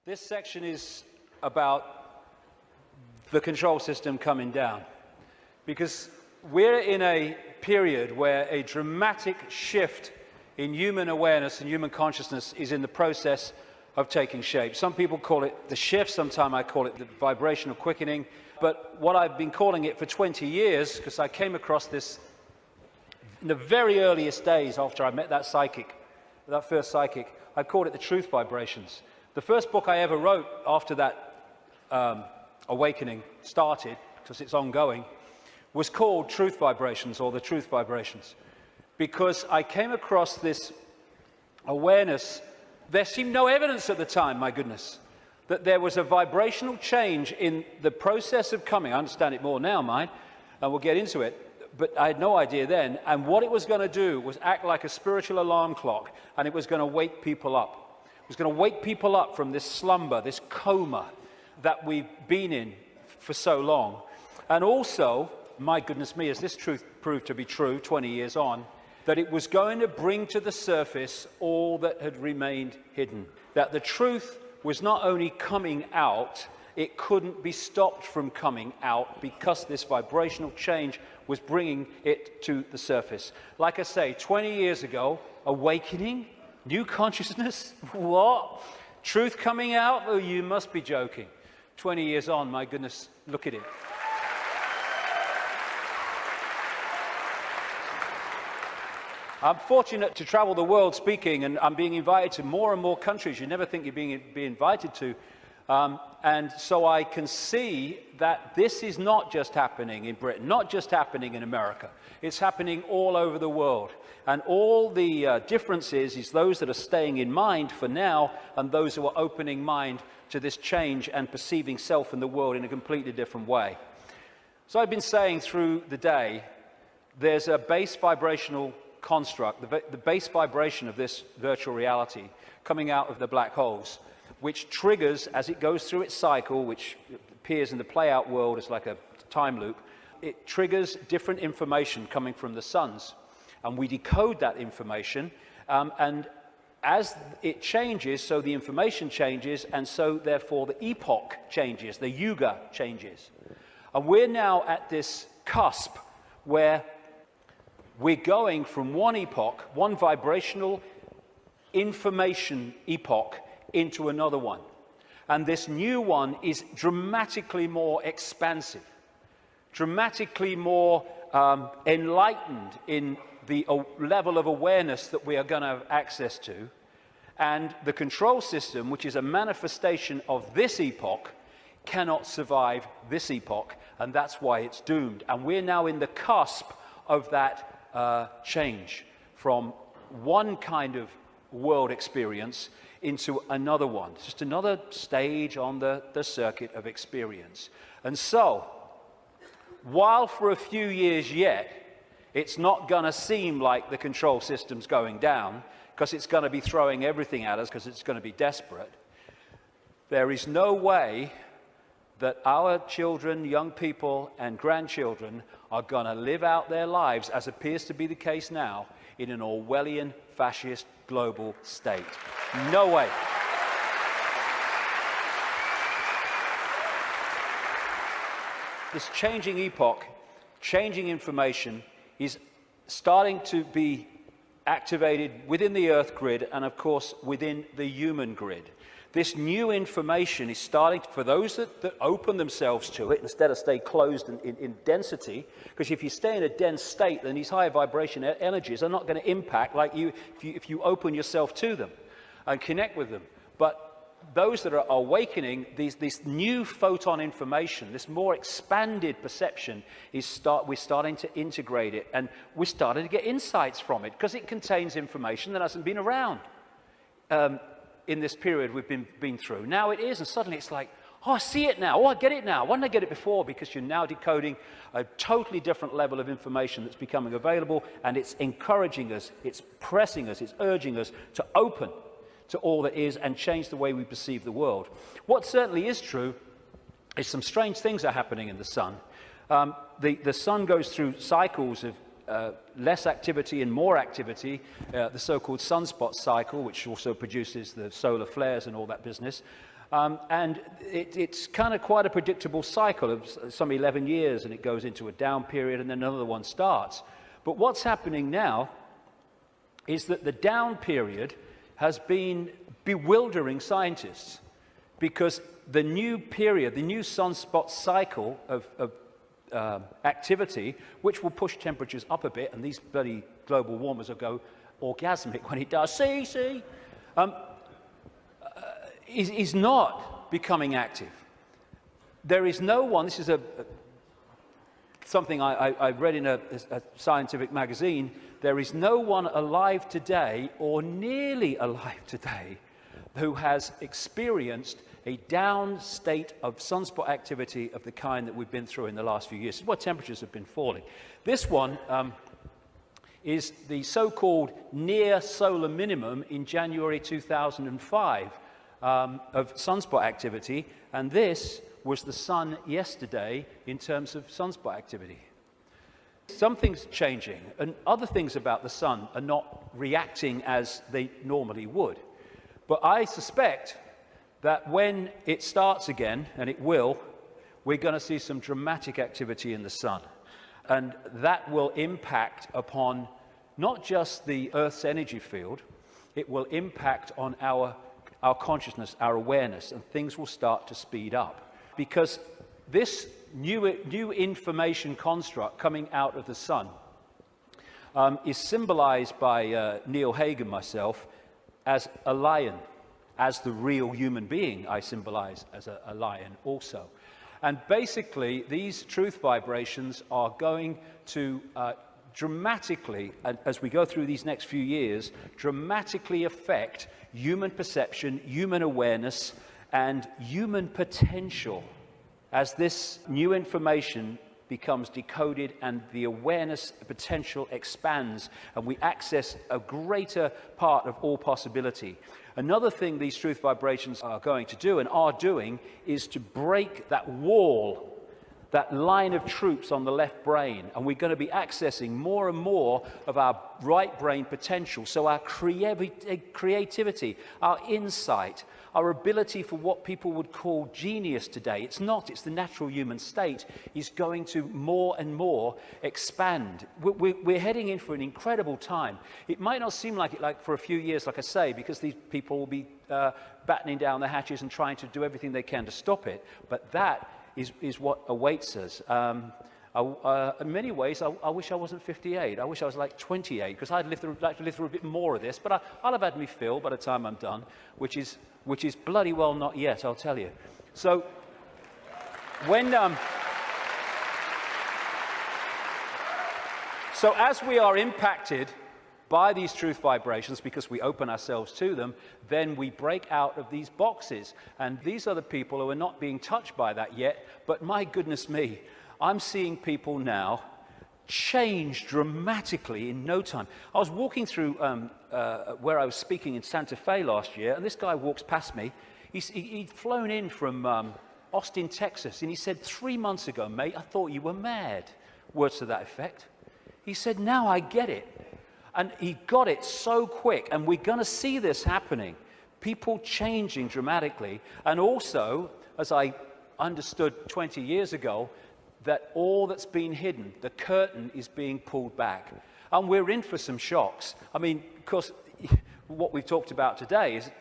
This section is about the control system coming down, because we're in a period where a dramatic shift in human awareness and human consciousness is in the process of taking shape. Some people call it the shift, sometimes I call it the vibrational quickening, but what I've been calling it for 20 years, because I came across this in the very earliest days after I met that psychic, that first psychic, I called it the truth vibrations. The first book I ever wrote after that awakening started, because it's ongoing, was called Truth Vibrations, or the Truth Vibrations, because I came across this awareness. There seemed no evidence at the time, my goodness, that there was a vibrational change in the process of coming. I understand it more now, mind, and we'll get into it, but I had no idea then. And what it was going to do was act like a spiritual alarm clock, and it was going to wake people up. It was going to wake people up from this slumber, this coma that we've been in for so long. And also, my goodness me, as this truth proved to be true 20 years on, that it was going to bring to the surface all that had remained hidden. That the truth was not only coming out, it couldn't be stopped from coming out, because this vibrational change was bringing it to the surface. Like I say, 20 years ago, awakening, new consciousness, what? Truth coming out? Oh, you must be joking. 20 years on, my goodness, look at it. I'm fortunate to travel the world speaking, and I'm being invited to more and more countries you never think you're being invited to. And so I can see that this is not just happening in Britain, not just happening in America. It's happening all over the world. And all the differences is those that are staying in mind for now, and those who are opening mind to this change and perceiving self and the world in a completely different way. So I've been saying through the day, there's a base vibrational construct, the base vibration of this virtual reality coming out of the black holes, which triggers, as it goes through its cycle, which appears in the play-out world as like a time loop, it triggers different information coming from the suns. And we decode that information, and as it changes, so the information changes, and so therefore the epoch changes, the yuga changes. And we're now at this cusp where we're going from one epoch, one vibrational information epoch, into another one. And this new one is dramatically more expansive, dramatically more enlightened in the level of awareness that we are going to have access to. And the control system, which is a manifestation of this epoch, cannot survive this epoch, and that's why it's doomed. And we're now in the cusp of that change from one kind of world experience into another one. It's just another stage on the circuit of experience. And so, while for a few years yet, it's not going to seem like the control system's going down, because it's going to be throwing everything at us, because it's going to be desperate, there is no way that our children, young people, and grandchildren are going to live out their lives, as appears to be the case now, in an Orwellian, fascist, global state. No way. This changing epoch, changing information, is starting to be activated within the Earth grid and, of course, within the human grid. This new information is starting, for those that open themselves to it, instead of stay closed in density, because if you stay in a dense state, then these higher vibration energies are not going to impact like you if you open yourself to them and connect with them. But those that are awakening, this new photon information, this more expanded perception, we're starting to integrate it, and we're starting to get insights from it, because it contains information that hasn't been around in this period we've been through. Now it is, and suddenly it's like, oh, I see it now, oh, I get it now. Why didn't I get it before? Because you're now decoding a totally different level of information that's becoming available, and it's encouraging us, it's pressing us, it's urging us to open to all that is and change the way we perceive the world. What certainly is true is some strange things are happening in the sun. The sun goes through cycles of less activity and more activity, the so-called sunspot cycle, which also produces the solar flares and all that business. And it's kind of quite a predictable cycle of some 11 years, and it goes into a down period, and then another one starts. But what's happening now is that the down period has been bewildering scientists, because the new period, the new sunspot cycle of activity, which will push temperatures up a bit, and these bloody global warmers will go orgasmic when it does, is not becoming active. There is no one, this is something I read in a scientific magazine, there is no one alive today, or nearly alive today, who has experienced a down state of sunspot activity of the kind that we've been through in the last few years. This is why temperatures have been falling. This one is the so-called near solar minimum in January 2005 of sunspot activity, and this was the sun yesterday in terms of sunspot activity. Something's changing, and other things about the sun are not reacting as they normally would. But I suspect that when it starts again, and it will, we're going to see some dramatic activity in the sun. And that will impact upon not just the Earth's energy field, it will impact on our consciousness, our awareness, and things will start to speed up. Because this new information construct coming out of the sun is symbolized by Neil Haig and myself as a lion. As the real human being, I symbolize as a lion also. And basically, these truth vibrations are going to dramatically, as we go through these next few years, dramatically affect human perception, human awareness, and human potential as this new information becomes decoded and the awareness potential expands and we access a greater part of all possibility. Another thing these truth vibrations are going to do and are doing is to break that wall, that line of troops on the left brain, and we're going to be accessing more and more of our right brain potential. So our creativity, our insight, our ability for what people would call genius today, it's the natural human state, is going to more and more expand. We're heading in for an incredible time. It might not seem like it for a few years, like I say, because these people will be battening down the hatches and trying to do everything they can to stop it, but that is what awaits us. In many ways, I wish I wasn't 58. I wish I was like 28, because I'd like to live through a bit more of this. But I'll have had me fill by the time I'm done, which is bloody well not yet, I'll tell you. So when so as we are impacted by these truth vibrations, because we open ourselves to them, then we break out of these boxes. And these are the people who are not being touched by that yet, but my goodness me, I'm seeing people now change dramatically in no time. I was walking through where I was speaking in Santa Fe last year, and this guy walks past me. He'd flown in from Austin, Texas, and he said, 3 months ago, mate, I thought you were mad. Words to that effect. He said, now I get it. And he got it so quick, and we're going to see this happening. People changing dramatically, and also, as I understood 20 years ago, that all that's been hidden, the curtain is being pulled back. And we're in for some shocks. I mean, of course, what we've talked about today is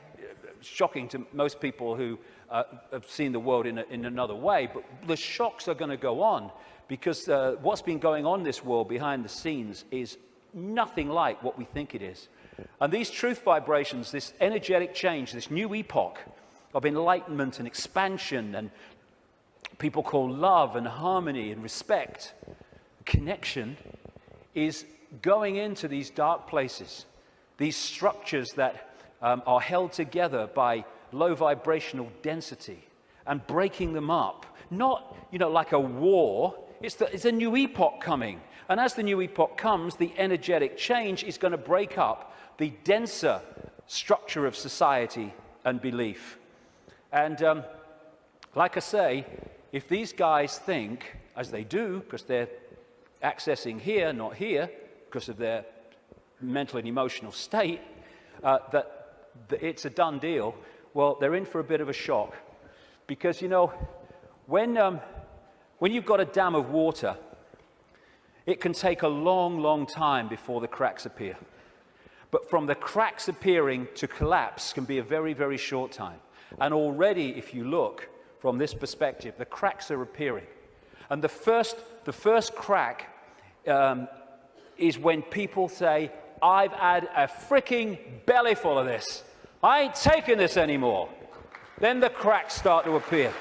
shocking to most people who have seen the world in another way, but the shocks are going to go on, because what's been going on in this world behind the scenes is nothing like what we think it is. And these truth vibrations, this energetic change, this new epoch of enlightenment and expansion, and people call love and harmony and respect, connection, is going into these dark places, these structures that are held together by low vibrational density, and breaking them up. Not, like a war. It's a new epoch coming. And as the new epoch comes, the energetic change is going to break up the denser structure of society and belief. And like I say, if these guys think, as they do, because they're accessing here, not here, because of their mental and emotional state, that it's a done deal, well, they're in for a bit of a shock. Because, you know, when you've got a dam of water, it can take a long, long time before the cracks appear. But from the cracks appearing to collapse can be a very, very short time. And already, if you look from this perspective, the cracks are appearing. And the first crack is when people say, I've had a freaking belly full of this. I ain't taking this anymore. Then the cracks start to appear.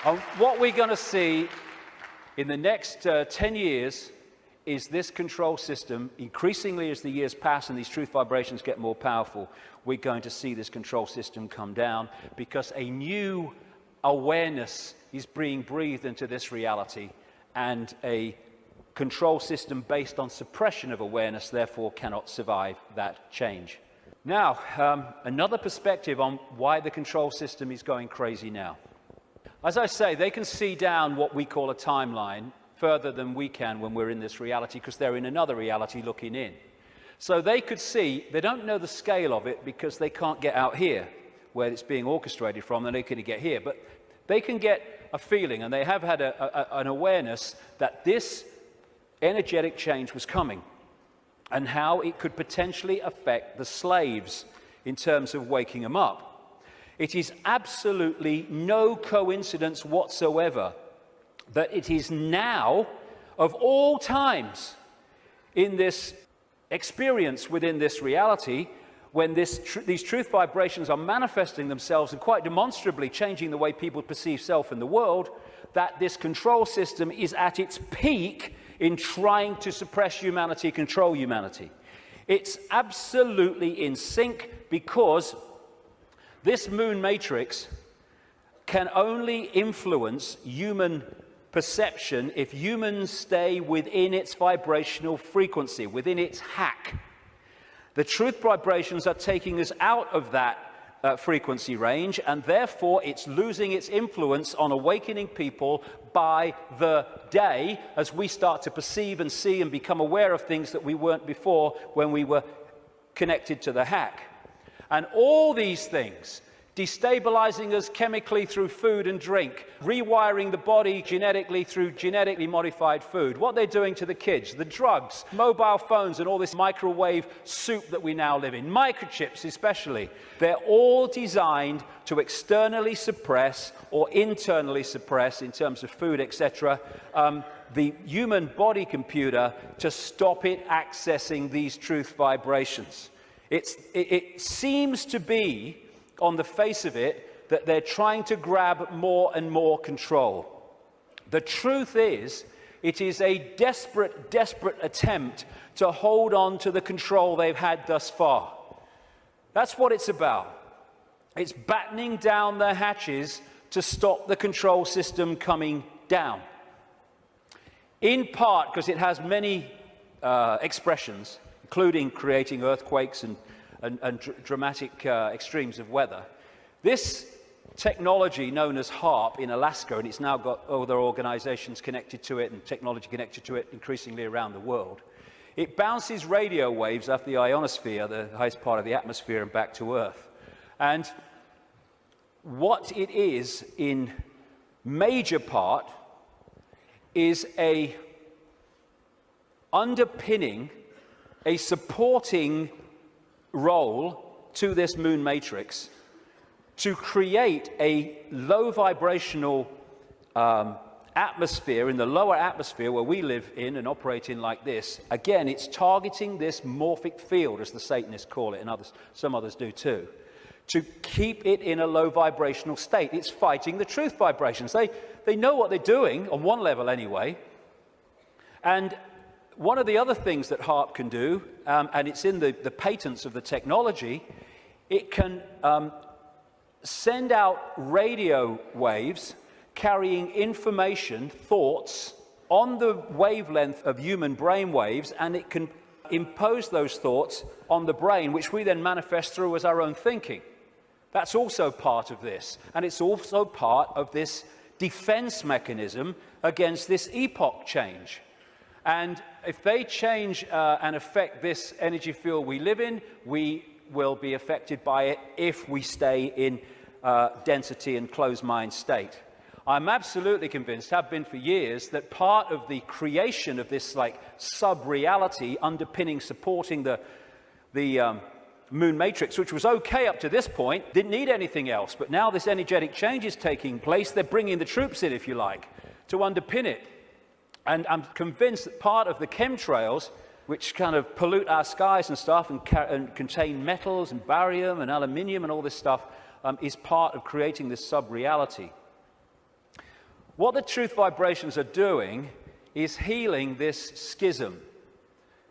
And what we're going to see in the next 10 years is this control system, increasingly as the years pass and these truth vibrations get more powerful, we're going to see this control system come down because a new awareness is being breathed into this reality, and a control system based on suppression of awareness therefore cannot survive that change. Now, another perspective on why the control system is going crazy now. As I say, they can see down what we call a timeline further than we can when we're in this reality, because they're in another reality looking in. So they could see, they don't know the scale of it because they can't get out here where it's being orchestrated from, and they couldn't get here. But they can get a feeling, and they have had an awareness that this energetic change was coming and how it could potentially affect the slaves in terms of waking them up. It is absolutely no coincidence whatsoever that it is now, of all times, in this experience within this reality, when these truth vibrations are manifesting themselves and quite demonstrably changing the way people perceive self in the world, that this control system is at its peak in trying to suppress humanity, control humanity. It's absolutely in sync because this moon matrix can only influence human perception if humans stay within its vibrational frequency, within its hack. The truth vibrations are taking us out of that frequency range, and therefore it's losing its influence on awakening people by the day as we start to perceive and see and become aware of things that we weren't before when we were connected to the hack. And all these things, destabilizing us chemically through food and drink, rewiring the body genetically through genetically modified food, what they're doing to the kids, the drugs, mobile phones, and all this microwave soup that we now live in, microchips especially, they're all designed to externally suppress or internally suppress, in terms of food, etc., the human body computer to stop it accessing these truth vibrations. It seems to be, on the face of it, that they're trying to grab more and more control. The truth is, it is a desperate, desperate attempt to hold on to the control they've had thus far. That's what it's about. It's battening down the hatches to stop the control system coming down. In part because it has many expressions, including creating earthquakes and dramatic extremes of weather. This technology known as HAARP in Alaska, and it's now got other organizations connected to it and technology connected to it increasingly around the world, it bounces radio waves off the ionosphere, the highest part of the atmosphere, and back to Earth. And what it is in major part is a underpinning, a supporting role to this moon matrix to create a low vibrational atmosphere in the lower atmosphere where we live in and operate in like this. Again, it's targeting this morphic field, as the Satanists call it, and some others do too, to keep it in a low vibrational state. It's fighting the truth vibrations. They know what they're doing, on one level anyway. And one of the other things that HAARP can do, and it's in the patents of the technology, it can send out radio waves carrying information, thoughts, on the wavelength of human brain waves, and it can impose those thoughts on the brain, which we then manifest through as our own thinking. That's also part of this, and it's also part of this defense mechanism against this epoch change. And if they change and affect this energy field we live in, we will be affected by it if we stay in density and closed mind state. I'm absolutely convinced, have been for years, that part of the creation of this like sub-reality underpinning, supporting the moon matrix, which was okay up to this point, didn't need anything else. But now this energetic change is taking place. They're bringing the troops in, if you like, to underpin it. And I'm convinced that part of the chemtrails, which kind of pollute our skies and stuff and contain metals and barium and aluminium and all this stuff, is part of creating this sub-reality. What the truth vibrations are doing is healing this schism.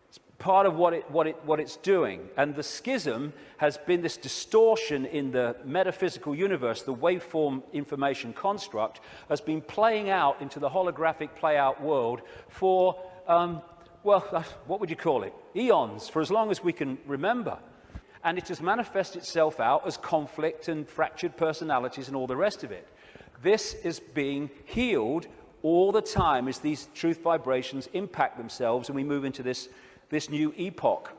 It's part of what it's doing. And the schism has been this distortion in the metaphysical universe, the waveform information construct, has been playing out into the holographic play-out world for, well, what would you call it? Eons, for as long as we can remember. And it has manifested itself out as conflict and fractured personalities and all the rest of it. This is being healed all the time as these truth vibrations impact themselves and we move into this new epoch.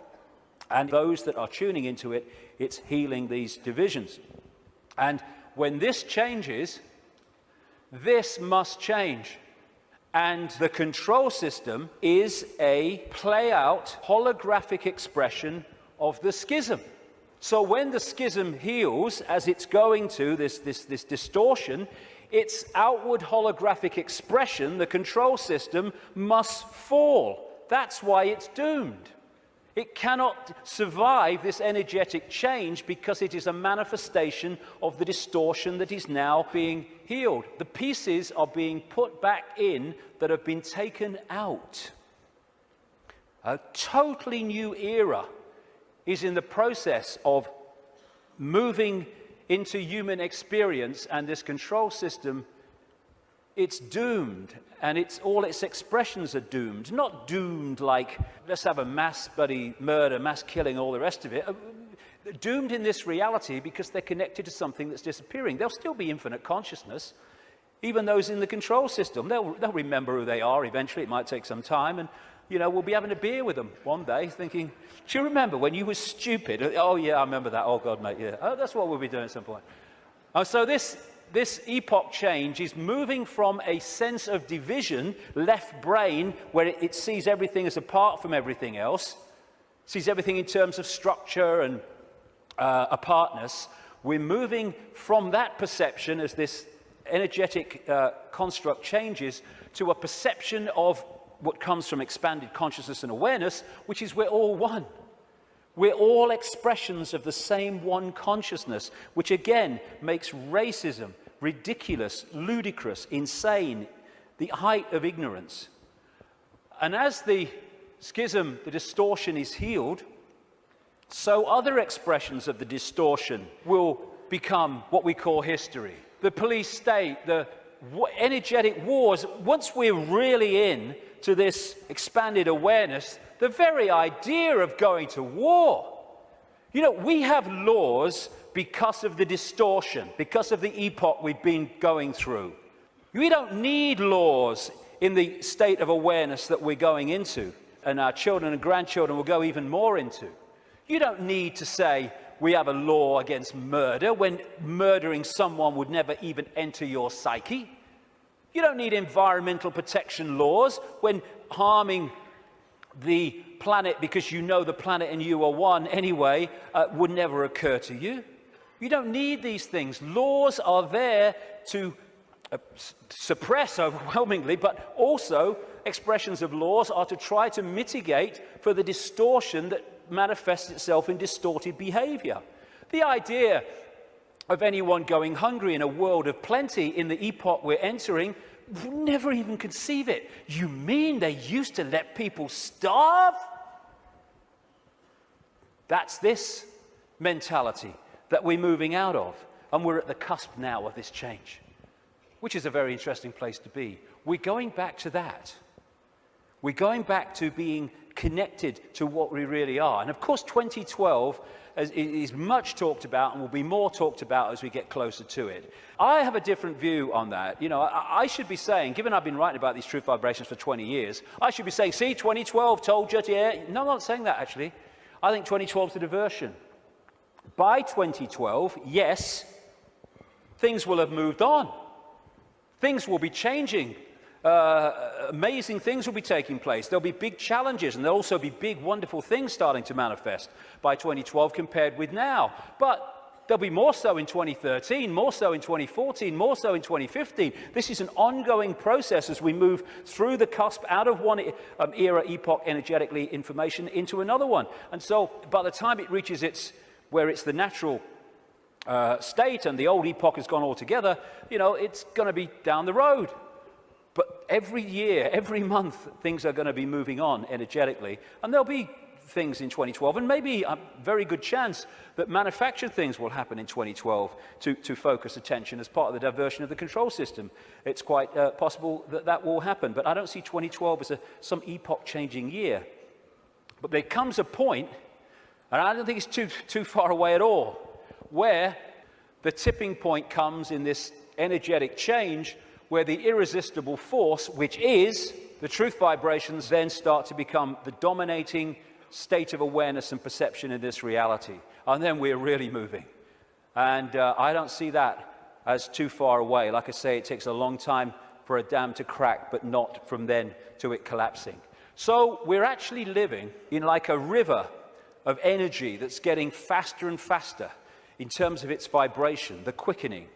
And those that are tuning into it, it's healing these divisions. And when this changes, this must change. And the control system is a play-out holographic expression of the schism. So when the schism heals, as it's going to, this distortion, its outward holographic expression, the control system, must fall. That's why it's doomed. It cannot survive this energetic change because it is a manifestation of the distortion that is now being healed. The pieces are being put back in that have been taken out. A totally new era is in the process of moving into human experience, and this control system, it's doomed, and all its expressions are doomed. Not doomed like, let's have a mass bloody murder, mass killing, all the rest of it. Doomed in this reality because they're connected to something that's disappearing. There'll still be infinite consciousness, even those in the control system. They'll remember who they are eventually. It might take some time, and we'll be having a beer with them one day thinking, do you remember when you were stupid? Oh, yeah, I remember that. Oh, God, mate, yeah. Oh, that's what we'll be doing at some point. So this epoch change is moving from a sense of division, left brain, where it sees everything as apart from everything else, sees everything in terms of structure and apartness. We're moving from that perception as this energetic construct changes to a perception of what comes from expanded consciousness and awareness, which is we're all one. We're all expressions of the same one consciousness, which again makes racism ridiculous, ludicrous, insane, the height of ignorance. And as the schism, the distortion is healed, so other expressions of the distortion will become what we call history. The police state, the energetic wars, once we're really in to this expanded awareness, the very idea of going to war. We have laws because of the distortion, because of the epoch we've been going through. We don't need laws in the state of awareness that we're going into, and our children and grandchildren will go even more into. You don't need to say we have a law against murder when murdering someone would never even enter your psyche. You don't need environmental protection laws when harming the planet because you know the planet and you are one anyway would never occur to you. You don't need these things. Laws are there to suppress overwhelmingly, but also expressions of laws are to try to mitigate for the distortion that manifests itself in distorted behavior. The idea of anyone going hungry in a world of plenty in the epoch we're entering, never even conceive it. You mean they used to let people starve? That's this mentality that we're moving out of. And we're at the cusp now of this change, which is a very interesting place to be. We're going back to that. We're going back to being connected to what we really are. And of course, 2012 is much talked about and will be more talked about as we get closer to it. I have a different view on that. I should be saying, given I've been writing about these truth vibrations for 20 years, I should be saying, see, 2012 told you, yeah. No, I'm not saying that, actually. I think 2012 is a diversion. By 2012, yes, things will have moved on. Things will be changing. Amazing things will be taking place. There'll be big challenges, and there'll also be big, wonderful things starting to manifest by 2012 compared with now. But there'll be more so in 2013, more so in 2014, more so in 2015. This is an ongoing process as we move through the cusp out of one epoch, energetically, information, into another one. And so by the time it reaches where it's the natural state and the old epoch has gone altogether, it's going to be down the road. But every year, every month, things are going to be moving on energetically. And there'll be things in 2012, and maybe a very good chance that manufactured things will happen in 2012 to focus attention as part of the diversion of the control system. It's quite possible that will happen, but I don't see 2012 as some epoch-changing year. But there comes a point, and I don't think it's too far away at all, where the tipping point comes in this energetic change, where the irresistible force, which is the truth vibrations, then start to become the dominating state of awareness and perception in this reality. And then we're really moving. And I don't see that as too far away. Like I say, it takes a long time for a dam to crack, but not from then to it collapsing. So we're actually living in like a river of energy that's getting faster and faster in terms of its vibration, the quickening.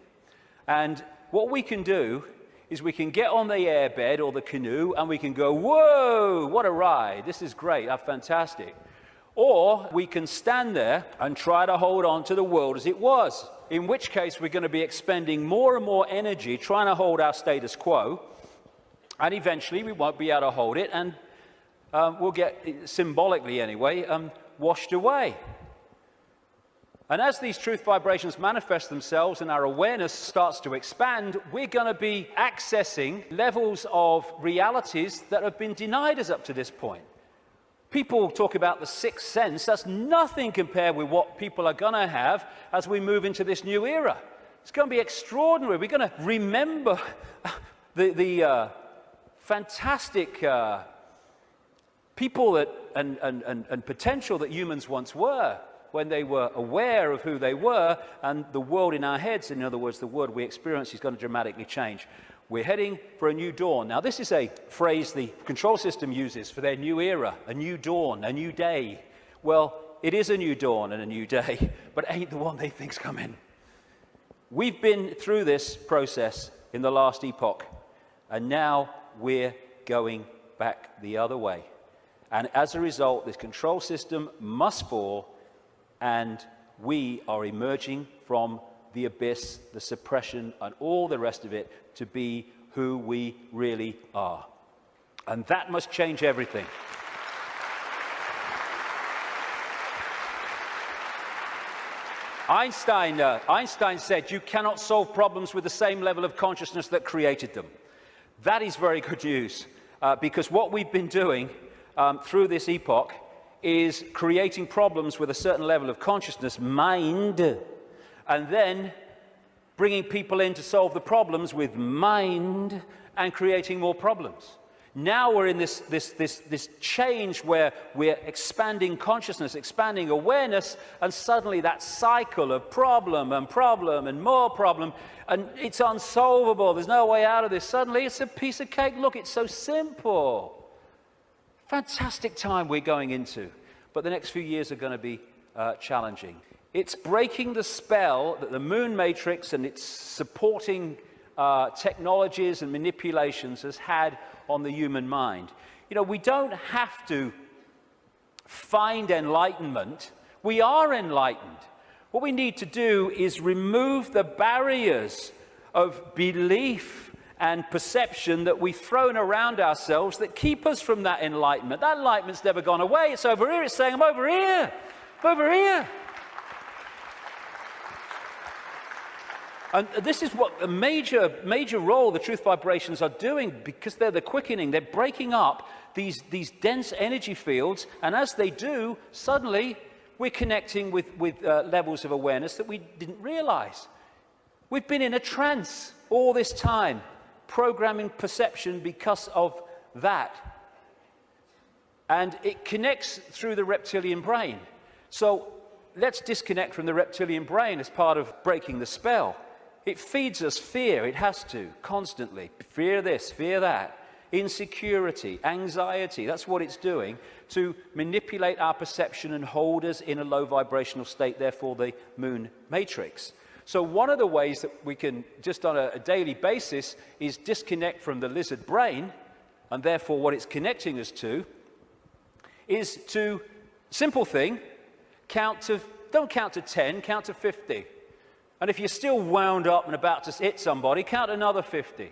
And what we can do is we can get on the airbed or the canoe and we can go, whoa, what a ride, this is great, that's fantastic. Or we can stand there and try to hold on to the world as it was, in which case we're going to be expending more and more energy trying to hold our status quo, and eventually we won't be able to hold it, and we'll get, symbolically anyway, washed away. And as these truth vibrations manifest themselves and our awareness starts to expand, we're going to be accessing levels of realities that have been denied us up to this point. People talk about the sixth sense. That's nothing compared with what people are going to have as we move into this new era. It's going to be extraordinary. We're going to remember the fantastic people and potential that humans once were, when they were aware of who they were, and the world in our heads, in other words, the world we experience, is going to dramatically change. We're heading for a new dawn. Now, this is a phrase the control system uses for their new era, a new dawn, a new day. Well, it is a new dawn and a new day, but ain't the one they think's coming. We've been through this process in the last epoch, and now we're going back the other way. And as a result, this control system must fall, and we are emerging from the abyss, the suppression, and all the rest of it to be who we really are. And that must change everything. Einstein said, you cannot solve problems with the same level of consciousness that created them. That is very good news, because what we've been doing through this epoch is creating problems with a certain level of consciousness, mind, and then bringing people in to solve the problems with mind and creating more problems. Now we're in this change where we're expanding consciousness, expanding awareness, and suddenly that cycle of problem and more problem, and it's unsolvable. There's no way out of this. Suddenly it's a piece of cake. Look, it's so simple. Fantastic time we're going into, but the next few years are going to be challenging. It's breaking the spell that the moon matrix and its supporting technologies and manipulations has had on the human mind. You know, we don't have to find enlightenment. We are enlightened. What we need to do is remove the barriers of belief and perception that we've thrown around ourselves that keep us from that enlightenment. That enlightenment's never gone away. It's over here. It's saying, I'm over here. I'm over here. And this is what a major role the truth vibrations are doing, because they're the quickening. They're breaking up these dense energy fields, and as they do, suddenly we're connecting with levels of awareness that we didn't realize. We've been in a trance all this time, programming perception because of that. And it connects through the reptilian brain. So let's disconnect from the reptilian brain as part of breaking the spell. It feeds us fear. It has to, constantly. Fear this, fear that. Insecurity, anxiety, that's what it's doing to manipulate our perception and hold us in a low vibrational state, therefore the moon matrix. So one of the ways that we can, just on a daily basis, is disconnect from the lizard brain, and therefore what it's connecting us to, is to, simple thing, don't count to 10, count to 50. And if you're still wound up and about to hit somebody, count another 50.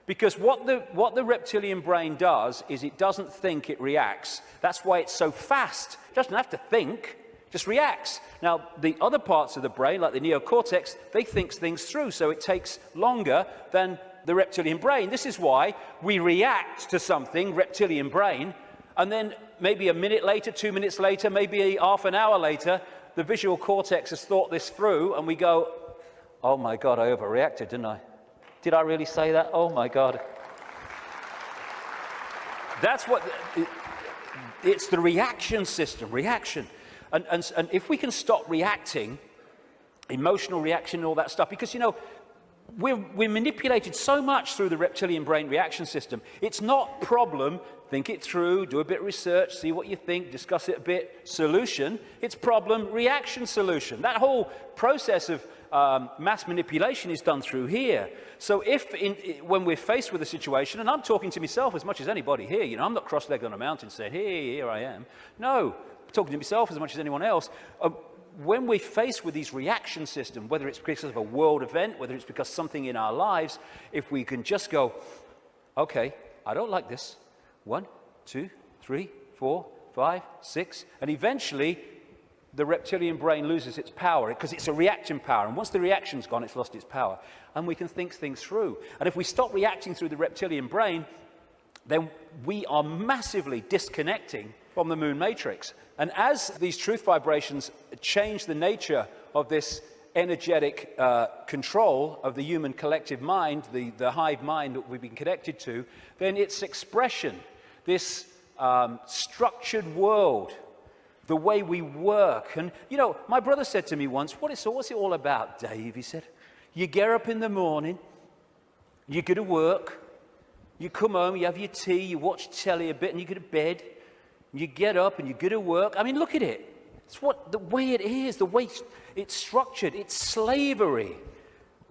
Because what the reptilian brain does is it doesn't think, it reacts. That's why it's so fast. It doesn't have to think, it just reacts. Now, the other parts of the brain, like the neocortex, they think things through, so it takes longer than the reptilian brain. This is why we react to something, reptilian brain, and then maybe a minute later, 2 minutes later, maybe half an hour later, the visual cortex has thought this through, and we go, oh my God, I overreacted, didn't I? Did I really say that? Oh my God. That's what, it's the reaction system, reaction. And if we can stop reacting, emotional reaction and all that stuff, because, you know, we're manipulated so much through the reptilian brain reaction system. It's not problem, think it through, do a bit of research, see what you think, discuss it a bit, solution. It's problem, reaction, solution. That whole process of mass manipulation is done through here. So when we're faced with a situation, and I'm talking to myself as much as anybody here, you know, I'm not cross-legged on a mountain saying, hey, here I am. No, I'm talking to myself as much as anyone else. When we're faced with these reaction systems, whether it's because of a world event, whether it's because something in our lives, if we can just go, okay, I don't like this. 1, 2, 3, 4, 5, 6, and eventually the reptilian brain loses its power because it's a reaction power. And once the reaction's gone, it's lost its power. And we can think things through. And if we stop reacting through the reptilian brain, then we are massively disconnecting from the moon matrix. And as these truth vibrations change the nature of this energetic control of the human collective mind, the hive mind that we've been connected to, then its expression, this structured world, the way we work. And, you know, my brother said to me once, what's it all about, Dave? He said, you get up in the morning, you go to work, you come home, you have your tea, you watch telly a bit, and you go to bed. You get up and you go to work. I mean, look at it. It's the way it is, the way it's structured. It's slavery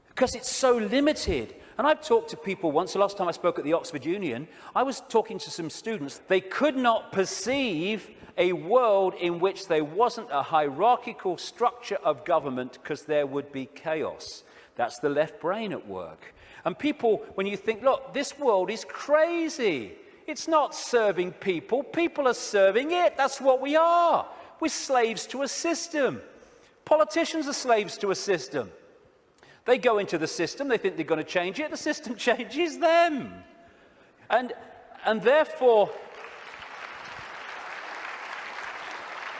because it's so limited. And I've talked to people once, the last time I spoke at the Oxford Union, I was talking to some students. They could not perceive a world in which there wasn't a hierarchical structure of government because there would be chaos. That's the left brain at work. And people, when you think, look, this world is crazy. It's not serving people. People are serving it. That's what we are. We're slaves to a system. Politicians are slaves to a system. They go into the system. They think they're going to change it. The system changes them. And therefore,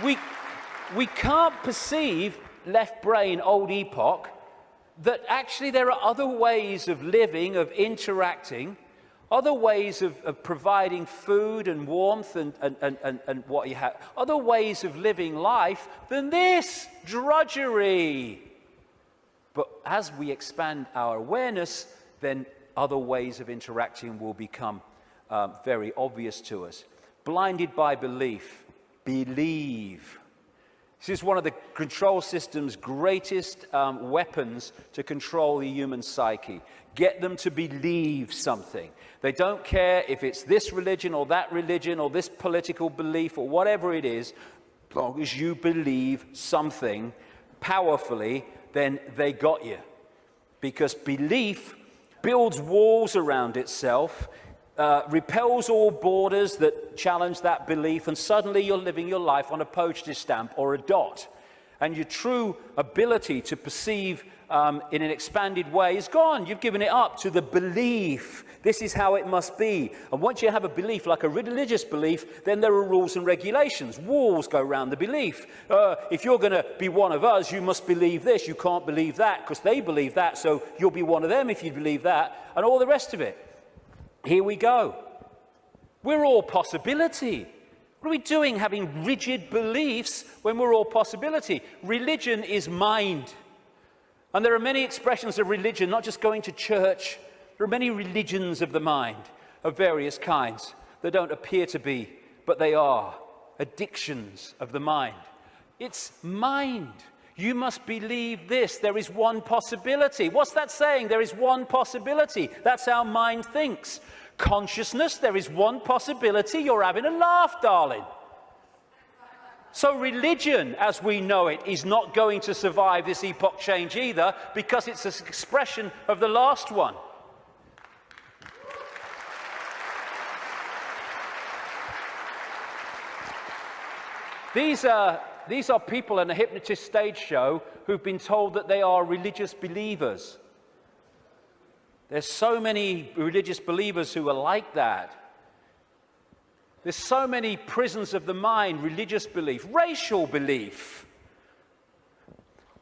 we can't perceive left brain, old epoch, that actually there are other ways of living, of interacting, other ways of providing food and warmth and what you have, other ways of living life than this drudgery. But as we expand our awareness, then other ways of interacting will become very obvious to us. Blinded by belief, believe. This is one of the control system's greatest weapons to control the human psyche. Get them to believe something. They don't care if it's this religion or this political belief or whatever it is. As long as you believe something powerfully, then they got you. Because belief builds walls around itself, repels all borders that challenge that belief, and suddenly you're living your life on a postage stamp or a dot. And your true ability to perceive in an expanded way is gone. You've given it up to the belief. This is how it must be. And once you have a belief, like a religious belief, then there are rules and regulations. Walls go around the belief. If you're going to be one of us, you must believe this. You can't believe that because they believe that, so you'll be one of them if you believe that, and all the rest of it. Here we go. We're all possibility. What are we doing having rigid beliefs when we're all possibility? Religion is mind. And there are many expressions of religion, not just going to church. There are many religions of the mind of various kinds that don't appear to be, but they are addictions of the mind. It's mind. You must believe this. There is one possibility. What's that saying? There is one possibility. That's how mind thinks. Consciousness, there is one possibility. You're having a laugh, darling. So religion, as we know it, is not going to survive this epoch change either, because it's an expression of the last one. These are people in a hypnotist stage show who've been told that they are religious believers. There's so many religious believers who are like that. There's so many prisons of the mind, religious belief, racial belief.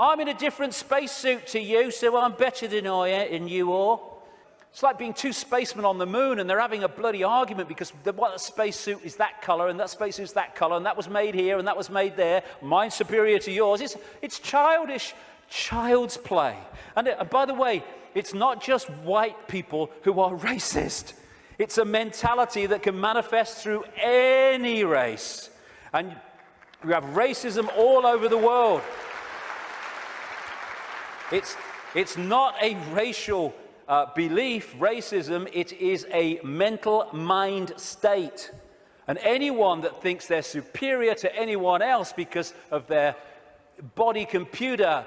I'm in a different spacesuit to you, so I'm better than you all. It's like being two spacemen on the moon and they're having a bloody argument because what spacesuit is that color and that spacesuit is that color and that was made here and that was made there. Mine's superior to yours. It's childish, child's play. And by the way, it's not just white people who are racist. It's a mentality that can manifest through any race. And we have racism all over the world. It's not a racial belief, racism. It is a mental mind state. And anyone that thinks they're superior to anyone else because of their body computer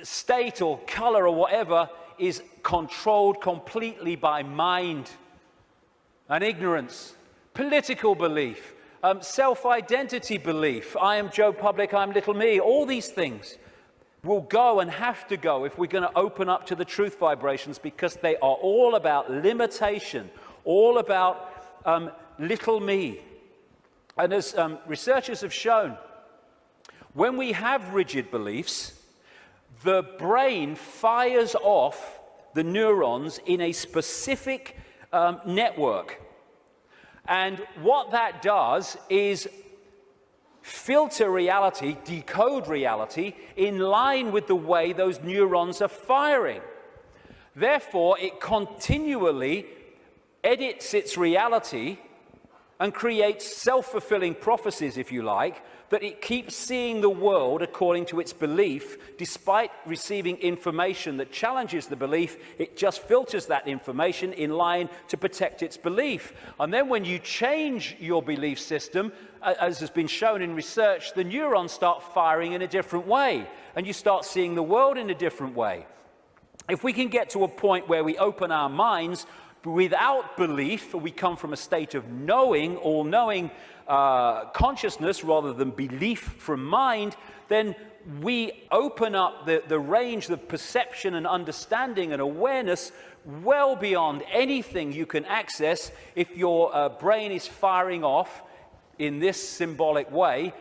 state or color or whatever is controlled completely by mind and ignorance, political belief, self-identity belief. I am Joe Public, I'm little me. All these things will go and have to go if we're going to open up to the truth vibrations, because they are all about limitation, all about little me. And as researchers have shown, when we have rigid beliefs, the brain fires off the neurons in a specific network. And what that does is filter reality, decode reality, in line with the way those neurons are firing. Therefore, it continually edits its reality and creates self-fulfilling prophecies, if you like, that it keeps seeing the world according to its belief. Despite receiving information that challenges the belief, it just filters that information in line to protect its belief. And then when you change your belief system, as has been shown in research, the neurons start firing in a different way, and you start seeing the world in a different way. If we can get to a point where we open our minds without belief, we come from a state of knowing, all-knowing consciousness rather than belief from mind, then we open up the range of perception and understanding and awareness well beyond anything you can access if your brain is firing off in this symbolic way,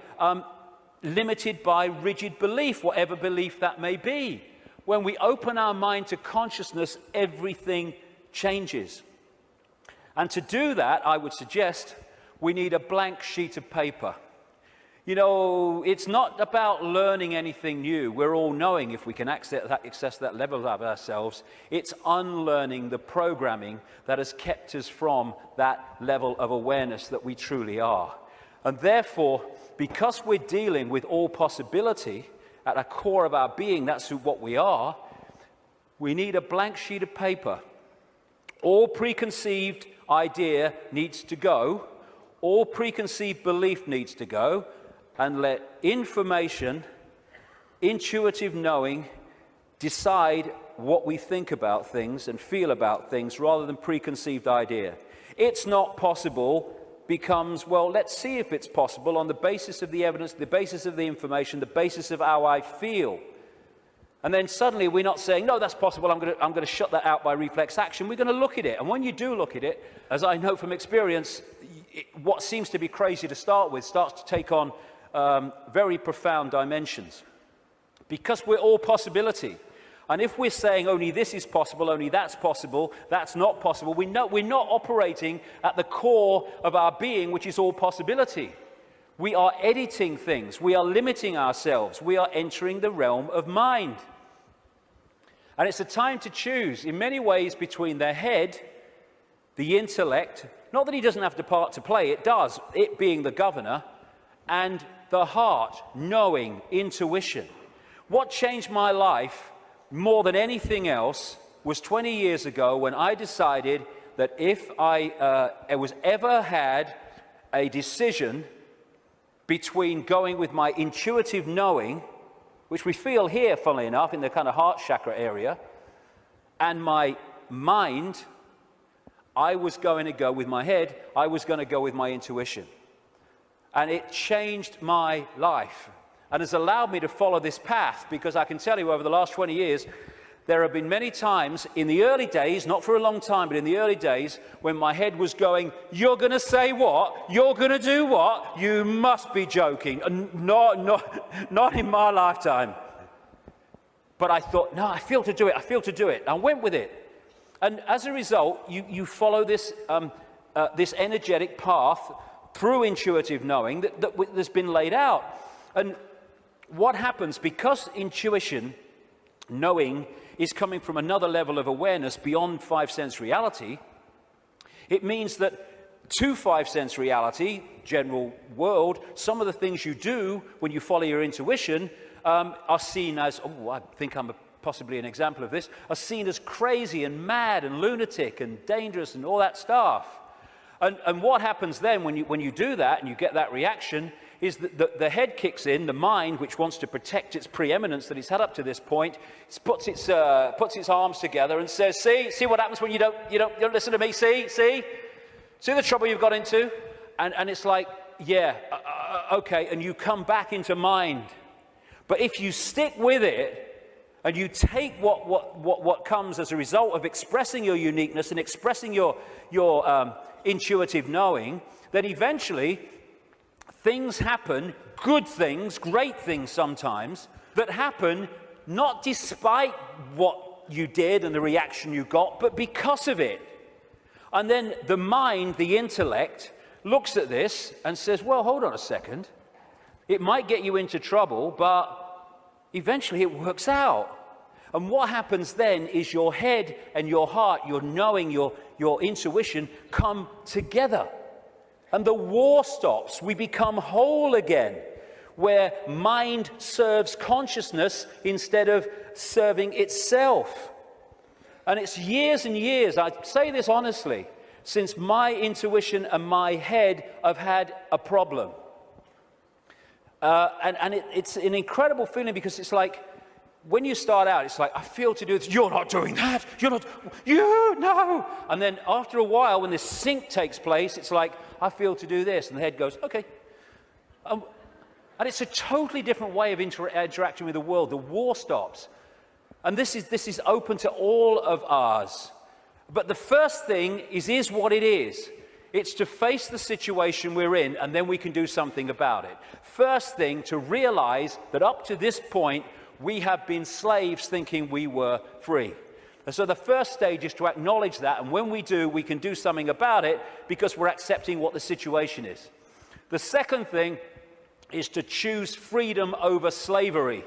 limited by rigid belief, whatever belief that may be. When we open our mind to consciousness, everything changes. And to do that, I would suggest we need a blank sheet of paper. You know, it's not about learning anything new. We're all knowing if we can access that level of ourselves. It's unlearning the programming that has kept us from that level of awareness that we truly are. And therefore, because we're dealing with all possibility at the core of our being, that's what we are, we need a blank sheet of paper. All preconceived idea needs to go. All preconceived belief needs to go. And let information, intuitive knowing, decide what we think about things and feel about things rather than preconceived idea. It's not possible becomes, well, let's see if it's possible on the basis of the evidence, the basis of the information, the basis of how I feel. And then suddenly we're not saying, no, that's possible, I'm going to shut that out by reflex action. We're going to look at it. And when you do look at it, as I know from experience, what seems to be crazy to start with starts to take on very profound dimensions. Because we're all possibility. And if we're saying only this is possible, only that's possible, that's not possible, we're not operating at the core of our being, which is all possibility. We are editing things. We are limiting ourselves. We are entering the realm of mind. And it's a time to choose, in many ways, between the head, the intellect, not that he doesn't have the part to play, it does, it being the governor, and the heart, knowing, intuition. What changed my life more than anything else was 20 years ago when I decided that if I was ever had a decision between going with my intuitive knowing, which we feel here, funnily enough, in the kind of heart chakra area, and my mind, I was going to go with my head, I was going to go with my intuition. And it changed my life and has allowed me to follow this path, because I can tell you over the last 20 years, there have been many times in the early days, not for a long time, but in the early days, when my head was going, you're going to say what? You're going to do what? You must be joking. Not in my lifetime. But I thought, no, I feel to do it. I feel to do it. I went with it. And as a result, you follow this, this energetic path through intuitive knowing that's been laid out. And what happens, because intuition, knowing, is coming from another level of awareness beyond five-sense reality, it means that to five-sense reality, general world, some of the things you do when you follow your intuition are seen as, I think I'm possibly an example of this, are seen as crazy and mad and lunatic and dangerous and all that stuff. And what happens then when you do that and you get that reaction is that the head kicks in, the mind, which wants to protect its preeminence that it's had up to this point, puts its arms together and says, see what happens when you don't listen to me, see the trouble you've got into? And it's like, yeah, okay, and you come back into mind. But if you stick with it, and you take what comes as a result of expressing your uniqueness and expressing your intuitive knowing, then eventually things happen, good things, great things sometimes, that happen not despite what you did and the reaction you got, but because of it. And then the mind, the intellect, looks at this and says, well, hold on a second. It might get you into trouble, but eventually it works out. And what happens then is your head and your heart, your knowing, your intuition come together. And the war stops. We become whole again, where mind serves consciousness instead of serving itself. And it's years and years, I say this honestly, since my intuition and my head have had a problem. It's an incredible feeling, because it's like, when you start out, it's like, I feel to do this. You're not doing that. No. And then after a while, when this sync takes place, it's like, I feel to do this. And the head goes, okay. And it's a totally different way of interacting with the world. The war stops. And this is open to all of ours. But the first thing is what it is. It's to face the situation we're in, and then we can do something about it. First thing, to realize that up to this point, we have been slaves thinking we were free. And so the first stage is to acknowledge that, and when we do, we can do something about it because we're accepting what the situation is. The second thing is to choose freedom over slavery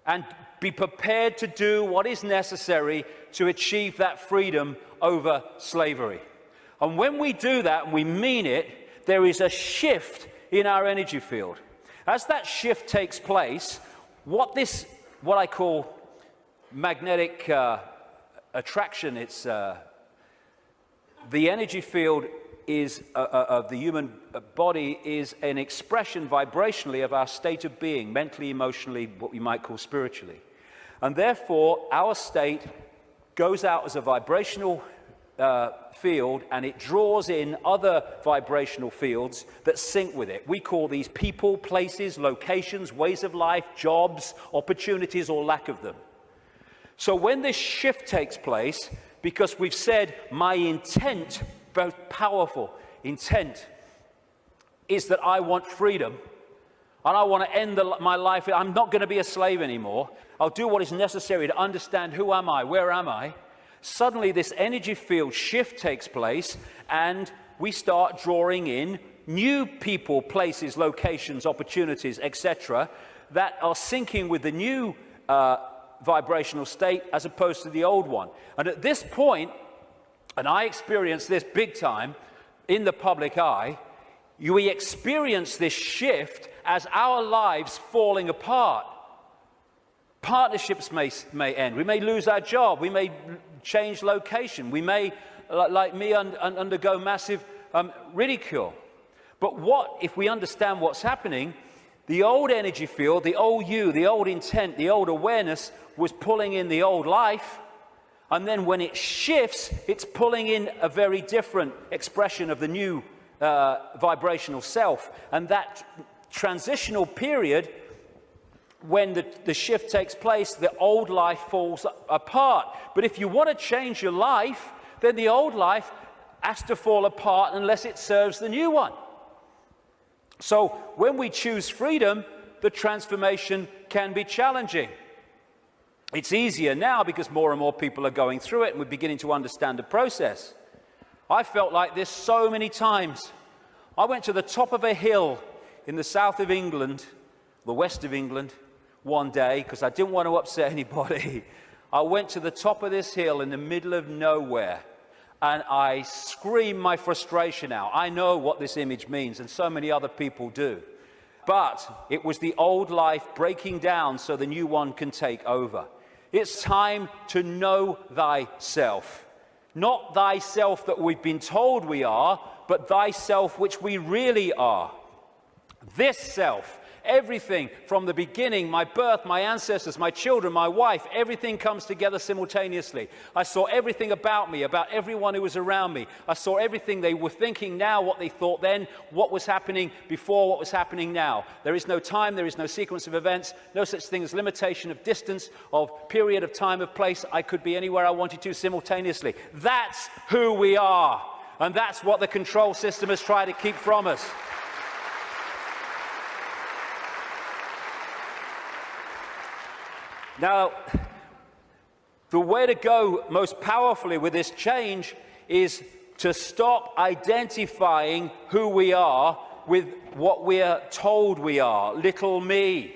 and be prepared to do what is necessary to achieve that freedom over slavery. And when we do that and we mean it, there is a shift in our energy field. As that shift takes place, what I call magnetic attraction, it's the energy field is of the human body is an expression vibrationally of our state of being, mentally, emotionally, what we might call spiritually. And therefore, our state goes out as a vibrational field, and it draws in other vibrational fields that sync with it. We call these people, places, locations, ways of life, jobs, opportunities, or lack of them. So when this shift takes place, because we've said my intent, very powerful intent, is that I want freedom, and I want to end my life, I'm not going to be a slave anymore, I'll do what is necessary to understand who am I, where am I. Suddenly this energy field shift takes place, and we start drawing in new people, places, locations, opportunities, etc., that are syncing with the new vibrational state as opposed to the old one. And at this point, and I experienced this big time in the public eye, we experience this shift as our lives falling apart. Partnerships may end. We may lose our job. We may change location. We may, like me, undergo massive ridicule. But what if we understand what's happening? The old energy field, the old you, the old intent, the old awareness was pulling in the old life. And then when it shifts, it's pulling in a very different expression of the new vibrational self. And that transitional period, when the shift takes place, the old life falls apart. But if you want to change your life, then the old life has to fall apart unless it serves the new one. So when we choose freedom, the transformation can be challenging. It's easier now because more and more people are going through it and we're beginning to understand the process. I felt like this so many times. I went to the top of a hill in the south of England, the west of England, one day because I didn't want to upset anybody. I went to the top of this hill in the middle of nowhere and I screamed my frustration out. I know what this image means, and so many other people do. But it was the old life breaking down so the new one can take over. It's time to know thyself. Not thyself that we've been told we are, but thyself which we really are. This self, everything from the beginning, my birth, my ancestors, my children, my wife, everything comes together simultaneously. I saw everything about me, about everyone who was around me. I saw everything they were thinking now, what they thought then, what was happening before, what was happening now. There is no time, there is no sequence of events, no such thing as limitation of distance, of period of time, of place. I could be anywhere I wanted to simultaneously. That's who we are. And that's what the control system has tried to keep from us. Now, the way to go most powerfully with this change is to stop identifying who we are with what we are told we are, little me.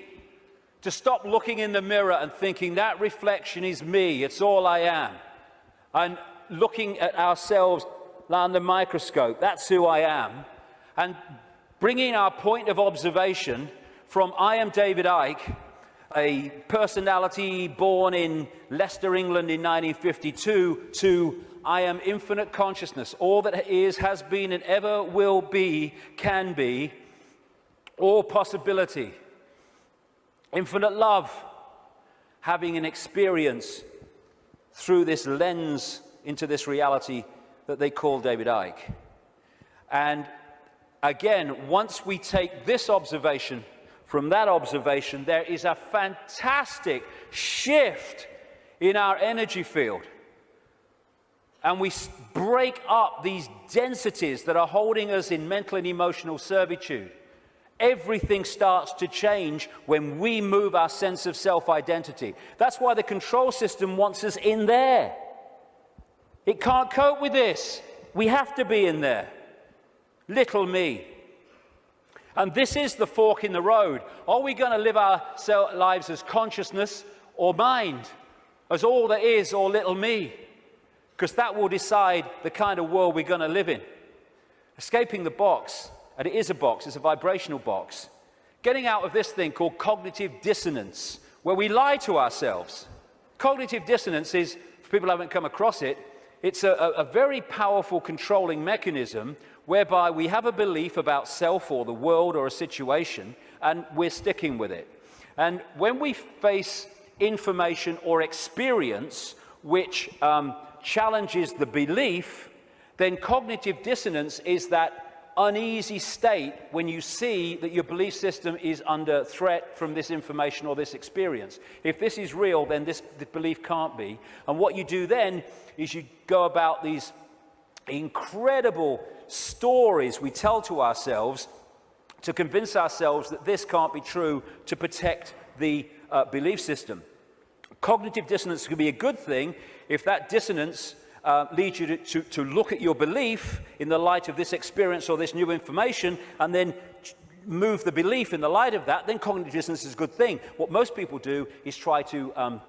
To stop looking in the mirror and thinking that reflection is me, it's all I am. And looking at ourselves under the microscope, that's who I am. And bringing our point of observation from I am David Icke, a personality born in Leicester, England in 1952, to I am infinite consciousness, all that is, has been, and ever will be, can be, all possibility. Infinite love, having an experience through this lens into this reality that they call David Icke. And again, once we take this observation from that observation, there is a fantastic shift in our energy field. And we break up these densities that are holding us in mental and emotional servitude. Everything starts to change when we move our sense of self-identity. That's why the control system wants us in there. It can't cope with this. We have to be in there. Little me. And this is the fork in the road. Are we going to live our lives as consciousness or mind? As all there is or little me? Because that will decide the kind of world we're going to live in. Escaping the box, and it is a box, it's a vibrational box. Getting out of this thing called cognitive dissonance, where we lie to ourselves. Cognitive dissonance is, for people who haven't come across it, it's a very powerful controlling mechanism whereby we have a belief about self or the world or a situation, and we're sticking with it. And when we face information or experience which challenges the belief, then cognitive dissonance is that uneasy state when you see that your belief system is under threat from this information or this experience. If this is real, then this belief can't be. And what you do then is you go about these incredible stories we tell to ourselves to convince ourselves that this can't be true, to protect the belief system. Cognitive dissonance can be a good thing if that dissonance leads you to look at your belief in the light of this experience or this new information, and then move the belief in the light of that. Then cognitive dissonance is a good thing. What most people do is try to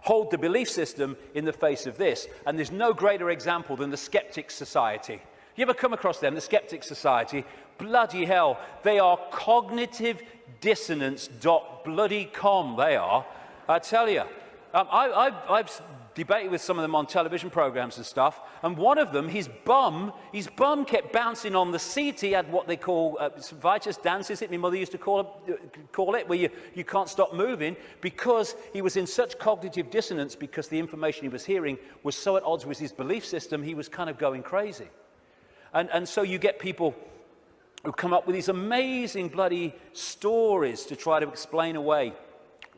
hold the belief system in the face of this. And there's no greater example than the Skeptics Society. You ever come across them, the Skeptics Society? Bloody hell, they are cognitive dissonance.com, they are. I tell you. I've debated with some of them on television programs and stuff, and one of them, his bum kept bouncing on the seat. He had what they call Vitus dance, is it? My mother used to call it, where you can't stop moving, because he was in such cognitive dissonance, because the information he was hearing was so at odds with his belief system, he was kind of going crazy. And so you get people who come up with these amazing bloody stories to try to explain away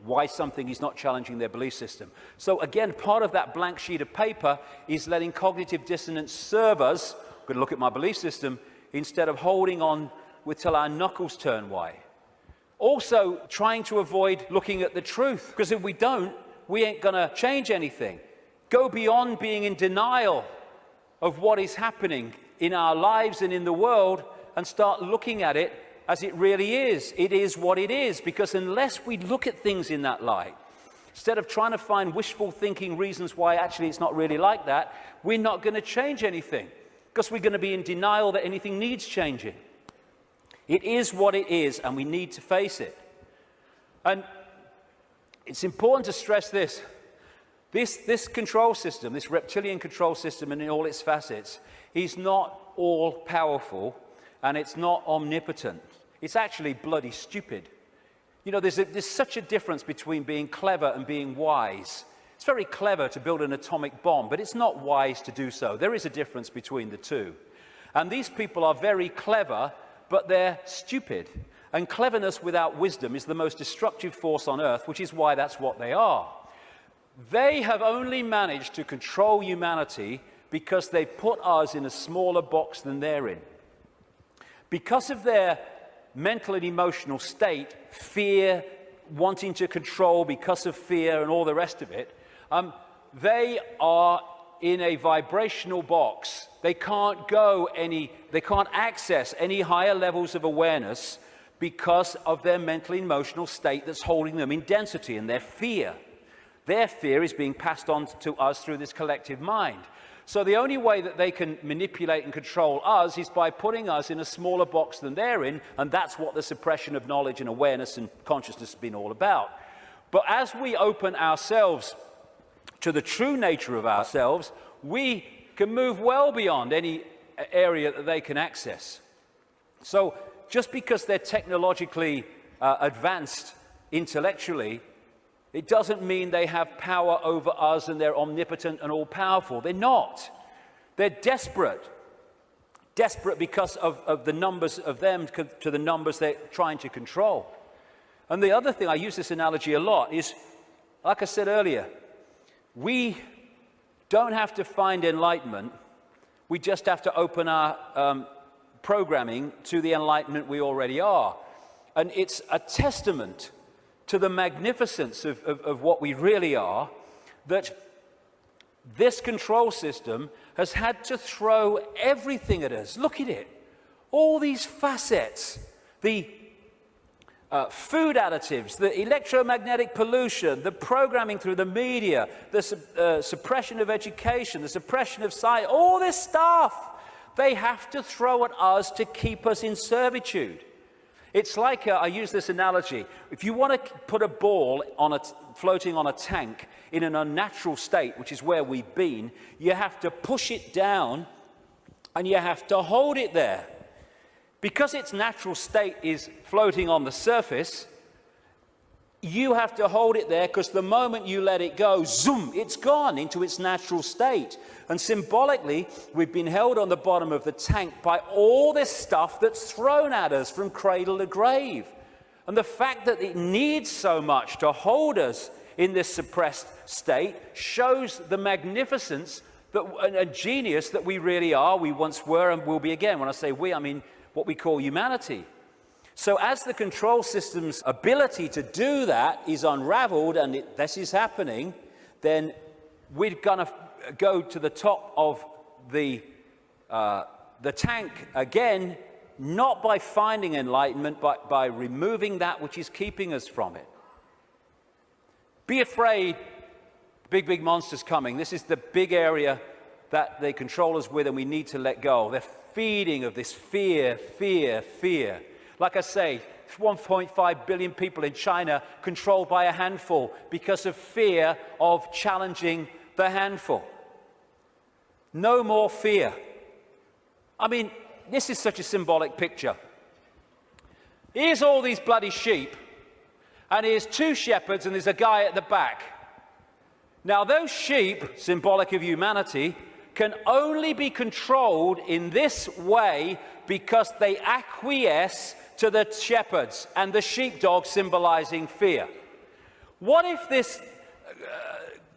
why something is not challenging their belief system. So again, part of that blank sheet of paper is letting cognitive dissonance serve us. I'm going to look at my belief system instead of holding on till our knuckles turn white. Also, trying to avoid looking at the truth, because if we don't, we ain't going to change anything. Go beyond being in denial of what is happening in our lives and in the world, and start looking at it as it really is. It is what it is, because unless we look at things in that light, instead of trying to find wishful thinking reasons why actually it's not really like that, we're not going to change anything, because we're going to be in denial that anything needs changing. It is what it is, and we need to face it. And it's important to stress this. This control system, this reptilian control system, and in all its facets, is not all powerful, and it's not omnipotent. It's actually bloody stupid. You know, there's such a difference between being clever and being wise. It's very clever to build an atomic bomb, but it's not wise to do so. There is a difference between the two. And these people are very clever, but they're stupid. And cleverness without wisdom is the most destructive force on earth, which is why that's what they are. They have only managed to control humanity because they put us in a smaller box than they're in. Because of their mental and emotional state, fear, wanting to control because of fear and all the rest of it, they are in a vibrational box. They can't access any higher levels of awareness because of their mental and emotional state that's holding them in density, and their fear. Their fear is being passed on to us through this collective mind. So the only way that they can manipulate and control us is by putting us in a smaller box than they're in, and that's what the suppression of knowledge and awareness and consciousness has been all about. But as we open ourselves to the true nature of ourselves, we can move well beyond any area that they can access. So just because they're technologically advanced intellectually, it doesn't mean they have power over us and they're omnipotent and all-powerful. They're not. They're desperate. Desperate because of the numbers of them to the numbers they're trying to control. And the other thing, I use this analogy a lot, is, like I said earlier, we don't have to find enlightenment. We just have to open our programming to the enlightenment we already are. And it's a testament to the magnificence of what we really are, that this control system has had to throw everything at us. Look at it. All these facets, the food additives, the electromagnetic pollution, the programming through the media, the suppression of education, the suppression of science, all this stuff, they have to throw at us to keep us in servitude. It's like, I use this analogy, if you want to put a ball floating on a tank in an unnatural state, which is where we've been, you have to push it down and you have to hold it there. Because its natural state is floating on the surface, you have to hold it there, because the moment you let it go, zoom, it's gone into its natural state. And symbolically, we've been held on the bottom of the tank by all this stuff that's thrown at us from cradle to grave. And the fact that it needs so much to hold us in this suppressed state shows the magnificence and genius that we really are, we once were, and will be again. When I say we, I mean what we call humanity. So as the control system's ability to do that is unraveled, and this is happening, then we're going to go to the top of the tank again, not by finding enlightenment, but by removing that which is keeping us from it. Be afraid, big monsters coming. This is the big area that they control us with, and we need to let go. They're feeding of this fear. Like I say, 1.5 billion people in China controlled by a handful because of fear of challenging the handful. No more fear. I mean, this is such a symbolic picture. Here's all these bloody sheep, and here's 2 shepherds, and there's a guy at the back. Now, those sheep, symbolic of humanity, can only be controlled in this way because they acquiesce to the shepherds, and the sheepdog symbolizing fear. What if this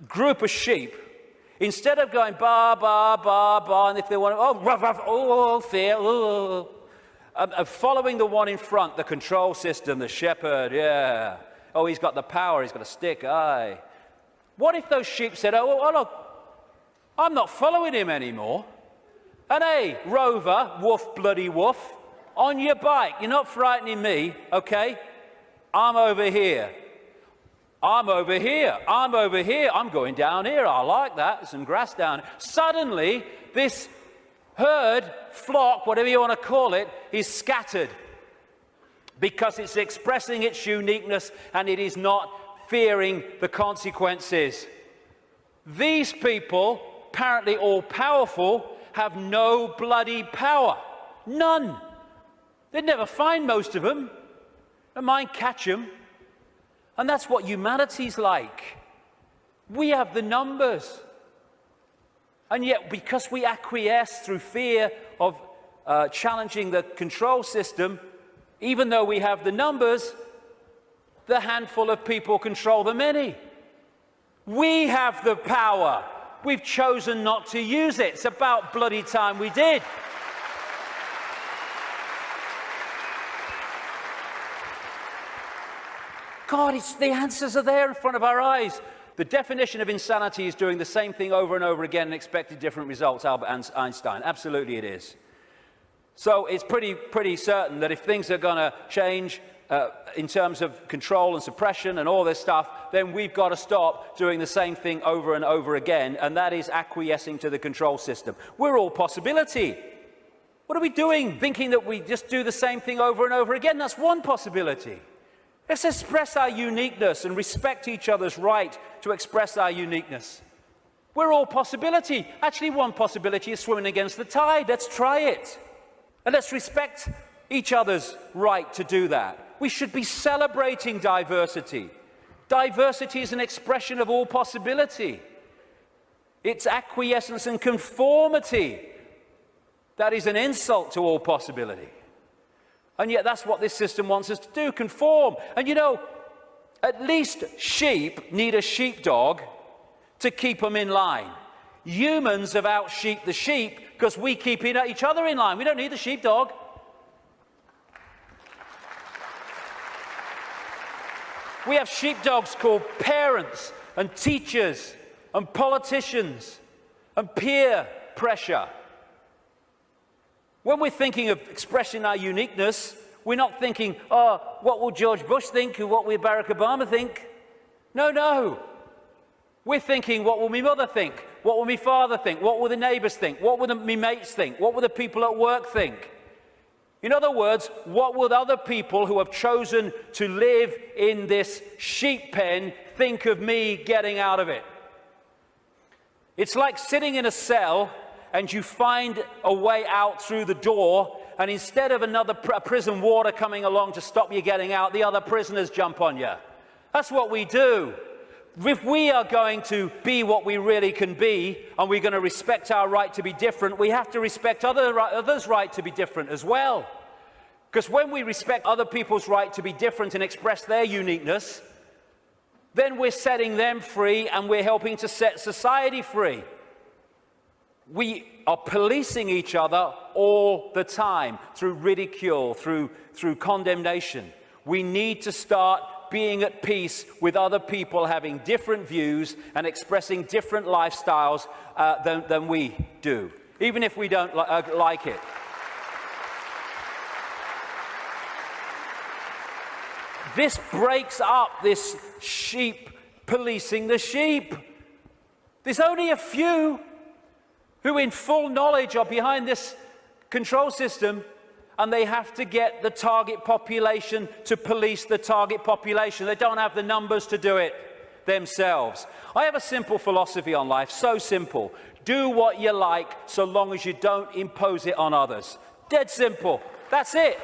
group of sheep, instead of going ba, ba, ba, ba, and if they want to, oh, ruff, ruff, oh, fear, oh, following the one in front, the control system, the shepherd, yeah. Oh, he's got the power, he's got a stick, aye. What if those sheep said, oh, look, I'm not following him anymore. And hey, Rover, woof, bloody woof, on your bike, you're not frightening me, okay? I'm over here. I'm over here. I'm over here. I'm going down here. I like that. There's some grass down here. Suddenly, this herd, flock, whatever you want to call it, is scattered because it's expressing its uniqueness and it is not fearing the consequences. These people, apparently all powerful, have no bloody power. None. They'd never find most of them. Don't mind catch them. And that's what humanity's like. We have the numbers. And yet, because we acquiesce through fear of challenging the control system, even though we have the numbers, the handful of people control the many. We have the power. We've chosen not to use it. It's about bloody time we did. God, the answers are there in front of our eyes. The definition of insanity is doing the same thing over and over again and expecting different results, Albert Einstein. Absolutely it is. So it's pretty certain that if things are going to change in terms of control and suppression and all this stuff, then we've got to stop doing the same thing over and over again, and that is acquiescing to the control system. We're all possibility. What are we doing? Thinking that we just do the same thing over and over again? That's one possibility. Let's express our uniqueness and respect each other's right to express our uniqueness. We're all possibility. Actually, one possibility is swimming against the tide. Let's try it. And let's respect each other's right to do that. We should be celebrating diversity. Diversity is an expression of all possibility. It's acquiescence and conformity that is an insult to all possibility. And yet that's what this system wants us to do, conform. And you know, at least sheep need a sheepdog to keep them in line. Humans have out-sheeped the sheep because we keep each other in line. We don't need the sheepdog. We have sheepdogs called parents and teachers and politicians and peer pressure. When we're thinking of expressing our uniqueness, we're not thinking, oh, what will George Bush think or what will Barack Obama think? No. We're thinking, what will my mother think? What will my father think? What will the neighbours think? What will my mates think? What will the people at work think? In other words, what will other people who have chosen to live in this sheep pen think of me getting out of it? It's like sitting in a cell and you find a way out through the door, and instead of another prison warder coming along to stop you getting out, the other prisoners jump on you. That's what we do. If we are going to be what we really can be, and we're going to respect our right to be different, we have to respect others' right to be different as well. Because when we respect other people's right to be different and express their uniqueness, then we're setting them free and we're helping to set society free. We are policing each other all the time through ridicule, through condemnation. We need to start being at peace with other people having different views and expressing different lifestyles than we do, even if we don't like it. This breaks up this sheep policing the sheep. There's only a few who in full knowledge are behind this control system, and they have to get the target population to police the target population. They don't have the numbers to do it themselves. I have a simple philosophy on life, so simple. Do what you like so long as you don't impose it on others. Dead simple. That's it.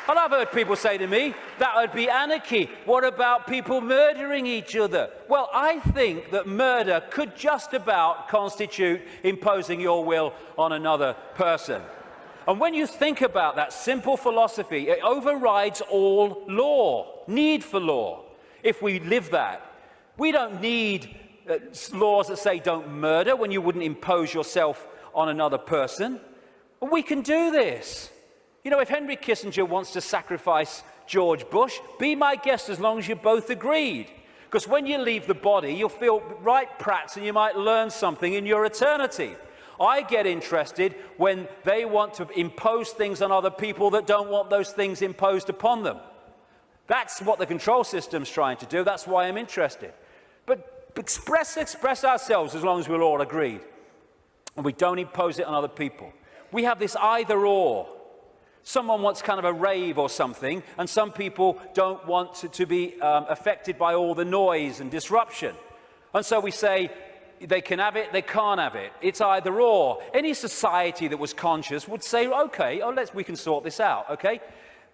And I've heard people say to me, that would be anarchy. What about people murdering each other? Well, I think that murder could just about constitute imposing your will on another person. And when you think about that simple philosophy, it overrides all law, need for law, if we live that. We don't need laws that say don't murder when you wouldn't impose yourself on another person. But we can do this. You know, if Henry Kissinger wants to sacrifice George Bush, be my guest as long as you both agreed. Because when you leave the body, you'll feel right prats and you might learn something in your eternity. I get interested when they want to impose things on other people that don't want those things imposed upon them. That's what the control system's trying to do. That's why I'm interested. But express ourselves as long as we're all agreed. And we don't impose it on other people. We have this either or. Someone wants kind of a rave or something, and some people don't want to be affected by all the noise and disruption. And so we say, they can have it, they can't have it. It's either or. Any society that was conscious would say, okay, we can sort this out, okay?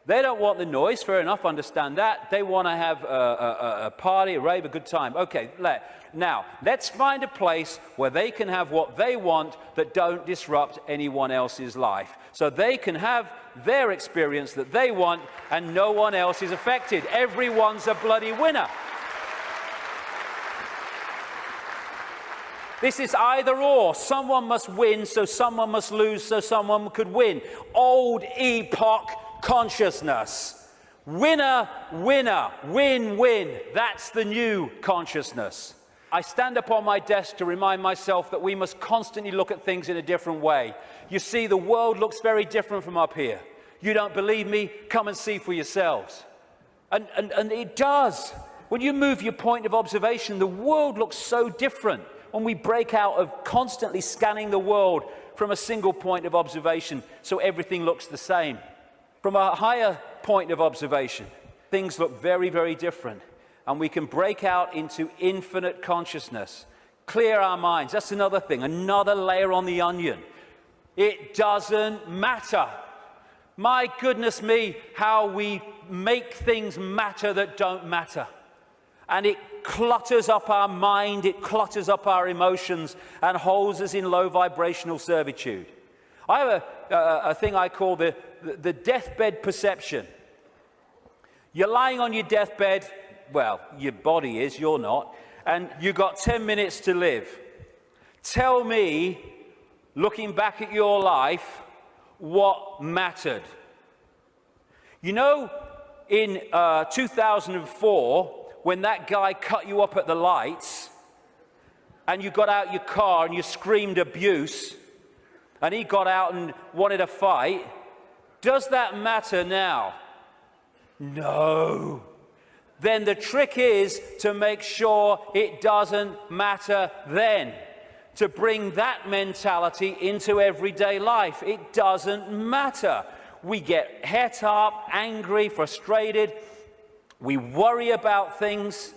They don't want the noise, fair enough, understand that. They want to have a party, a rave, a good time. Okay, now, let's find a place where they can have what they want that don't disrupt anyone else's life. So they can have their experience that they want and no one else is affected. Everyone's a bloody winner. This is either or. Someone must win, so someone must lose, so someone could win. Old epoch consciousness. Winner, winner, win, win. That's the new consciousness. I stand upon my desk to remind myself that we must constantly look at things in a different way. You see, the world looks very different from up here. You don't believe me? Come and see for yourselves. And it does. When you move your point of observation, the world looks so different. When we break out of constantly scanning the world from a single point of observation, so everything looks the same. From a higher point of observation, things look very, very different. And we can break out into infinite consciousness, clear our minds. That's another thing, another layer on the onion. It doesn't matter. My goodness me, how we make things matter that don't matter. And it clutters up our mind, it clutters up our emotions, and holds us in low vibrational servitude. I have a thing I call the deathbed perception. You're lying on your deathbed. Well, your body is, you're not, and you've got 10 minutes to live. Tell me, looking back at your life, what mattered. You know, in 2004, when that guy cut you up at the lights, and you got out your car and you screamed abuse, and he got out and wanted a fight, does that matter now? No. Then the trick is to make sure it doesn't matter then. To bring that mentality into everyday life. It doesn't matter. We get het up, angry, frustrated. We worry about things.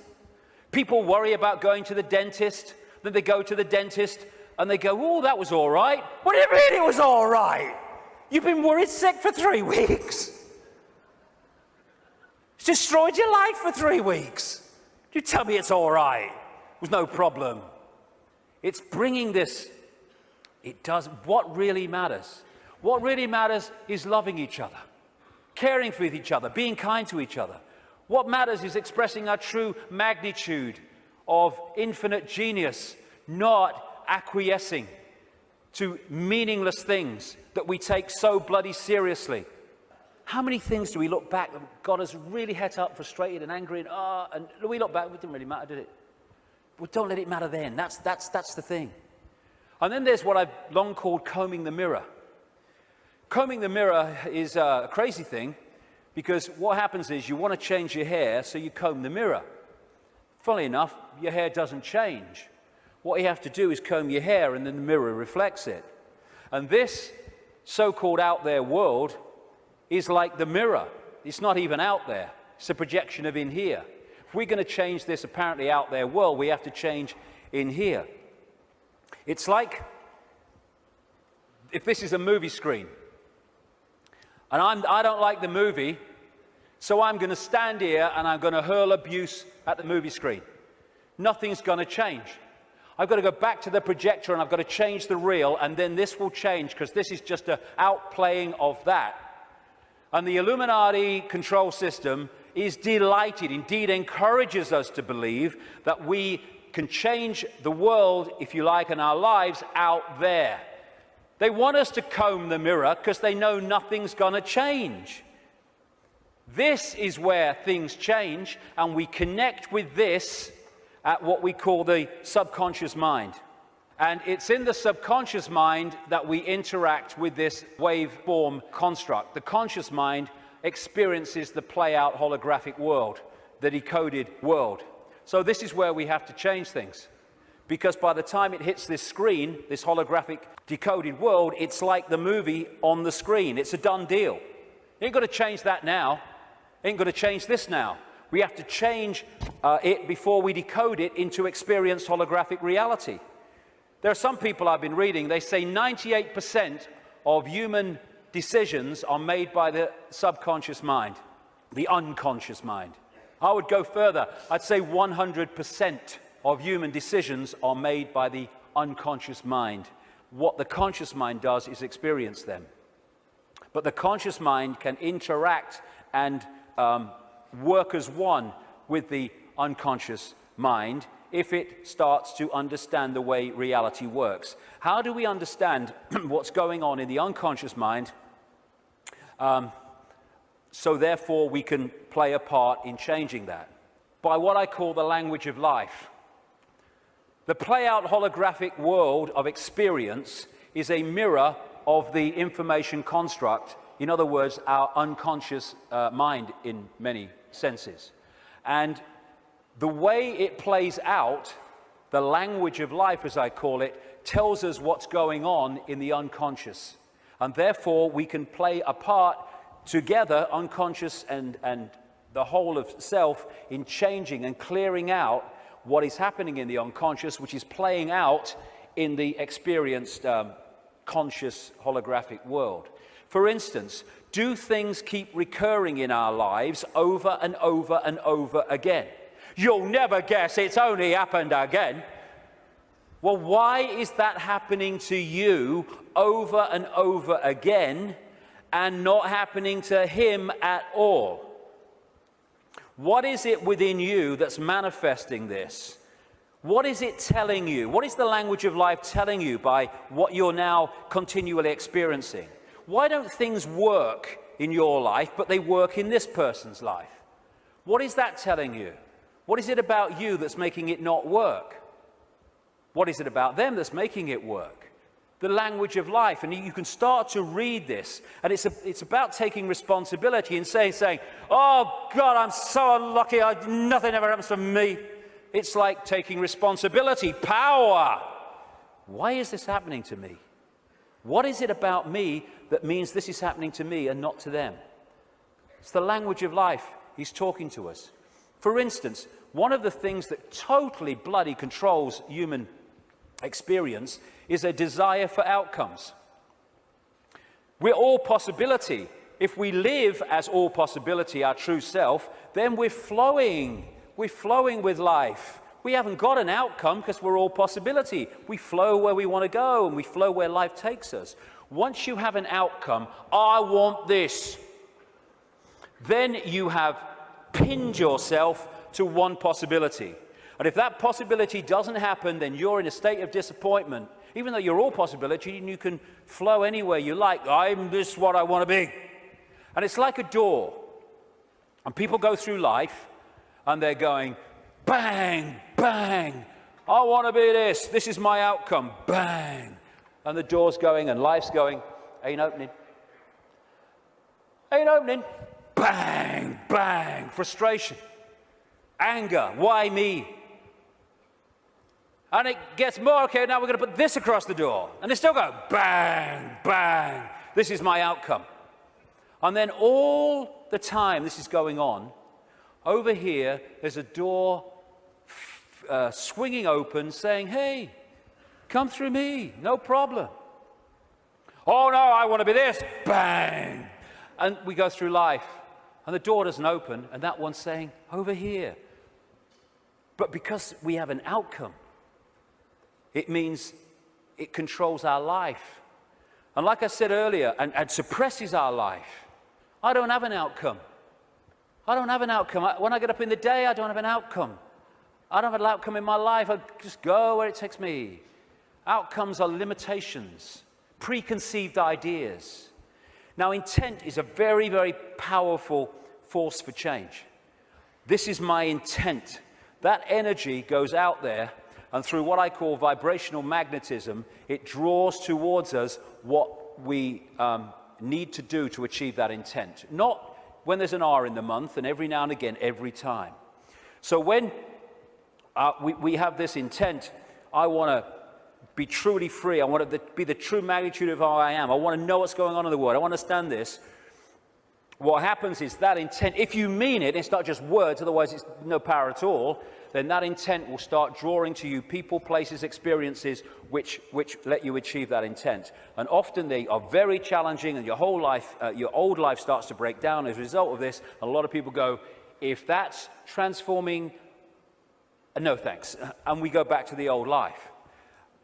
People worry about going to the dentist. Then they go to the dentist and they go, oh, that was all right. What do you mean it was all right? You've been worried sick for 3 weeks. It's destroyed your life for 3 weeks. You tell me it's all right. It was no problem. It's bringing this. It does. What really matters? What really matters is loving each other, caring for each other, being kind to each other. What matters is expressing our true magnitude of infinite genius, not acquiescing to meaningless things that we take so bloody seriously. How many things do we look back that got us really het up, frustrated and angry, and we look back, it didn't really matter, did it? Well, don't let it matter then. That's the thing. And then there's what I've long called combing the mirror. Combing the mirror is a crazy thing, because what happens is you want to change your hair, so you comb the mirror. Funnily enough, your hair doesn't change. What you have to do is comb your hair, and then the mirror reflects it. And this so-called out there world is like the mirror. It's not even out there. It's a projection of in here. If we're going to change this apparently out there world, we have to change in here. It's like if this is a movie screen, and I don't like the movie, so I'm going to stand here and I'm going to hurl abuse at the movie screen. Nothing's going to change. I've got to go back to the projector and I've got to change the reel, and then this will change, because this is just an outplaying of that. And the Illuminati control system is delighted, indeed encourages us to believe that we can change the world, if you like, and our lives out there. They want us to comb the mirror because they know nothing's going to change. This is where things change, and we connect with this at what we call the subconscious mind. And it's in the subconscious mind that we interact with this waveform construct. The conscious mind experiences the play-out holographic world, the decoded world. So this is where we have to change things. Because by the time it hits this screen, this holographic decoded world, it's like the movie on the screen. It's a done deal. You ain't got to change that now. You ain't got to change this now. We have to change it before we decode it into experienced holographic reality. There are some people I've been reading, they say 98% of human decisions are made by the subconscious mind, the unconscious mind. I would go further. I'd say 100% of human decisions are made by the unconscious mind. What the conscious mind does is experience them. But the conscious mind can interact and work as one with the unconscious mind if it starts to understand the way reality works. How do we understand what's going on in the unconscious mind, so therefore we can play a part in changing that? By what I call the language of life. The play-out holographic world of experience is a mirror of the information construct, in other words, our unconscious mind in many senses. And the way it plays out, the language of life, as I call it, tells us what's going on in the unconscious. And therefore, we can play a part together, unconscious and the whole of self, in changing and clearing out what is happening in the unconscious, which is playing out in the experienced conscious holographic world. For instance, do things keep recurring in our lives over and over and over again? You'll never guess, it's only happened again. Well, why is that happening to you over and over again and not happening to him at all? What is it within you that's manifesting this? What is it telling you? What is the language of life telling you by what you're now continually experiencing? Why don't things work in your life, but they work in this person's life? What is that telling you? What is it about you that's making it not work? What is it about them that's making it work? The language of life. And you can start to read this, and it's about taking responsibility and saying, oh God, I'm so unlucky, nothing ever happens to me. It's like taking responsibility, power. Why is this happening to me? What is it about me that means this is happening to me and not to them? It's the language of life. He's talking to us. For instance, one of the things that totally bloody controls human experience is a desire for outcomes. We're all possibility. If we live as all possibility, our true self, then we're flowing. We're flowing with life. We haven't got an outcome because we're all possibility. We flow where we want to go, and we flow where life takes us. Once you have an outcome, I want this, then you have pinned yourself to one possibility. And if that possibility doesn't happen, then you're in a state of disappointment. Even though you're all possibility and you can flow anywhere you like, I'm this what I want to be. And it's like a door. And people go through life and they're going, bang, bang, I want to be this, this is my outcome, bang. And the door's going and life's going, ain't opening. Ain't opening. Bang, bang, frustration, anger, why me? And it gets more, okay, now we're going to put this across the door. And they still go, bang, bang, this is my outcome. And then all the time this is going on, over here, there's a door swinging open saying, hey, come through me, no problem. Oh no, I want to be this, bang. And we go through life, and the door doesn't open, and that one's saying, over here. But because we have an outcome, it means it controls our life. And like I said earlier, and suppresses our life. I don't have an outcome. I don't have an outcome. When I get up in the day, I don't have an outcome. I don't have an outcome in my life. I just go where it takes me. Outcomes are limitations, preconceived ideas. Now, intent is a very, very powerful force for change. This is my intent. That energy goes out there, and through what I call vibrational magnetism, it draws towards us what we need to do to achieve that intent. Not when there's an R in the month, and every now and again, every time. So when we have this intent, I want to be truly free. I want it to be the true magnitude of how I am. I want to know what's going on in the world. I want to understand this. What happens is that intent, if you mean it, it's not just words, otherwise it's no power at all, then that intent will start drawing to you people, places, experiences which let you achieve that intent. And often they are very challenging, and your whole life, your old life starts to break down as a result of this. And a lot of people go, if that's transforming, no thanks. And we go back to the old life.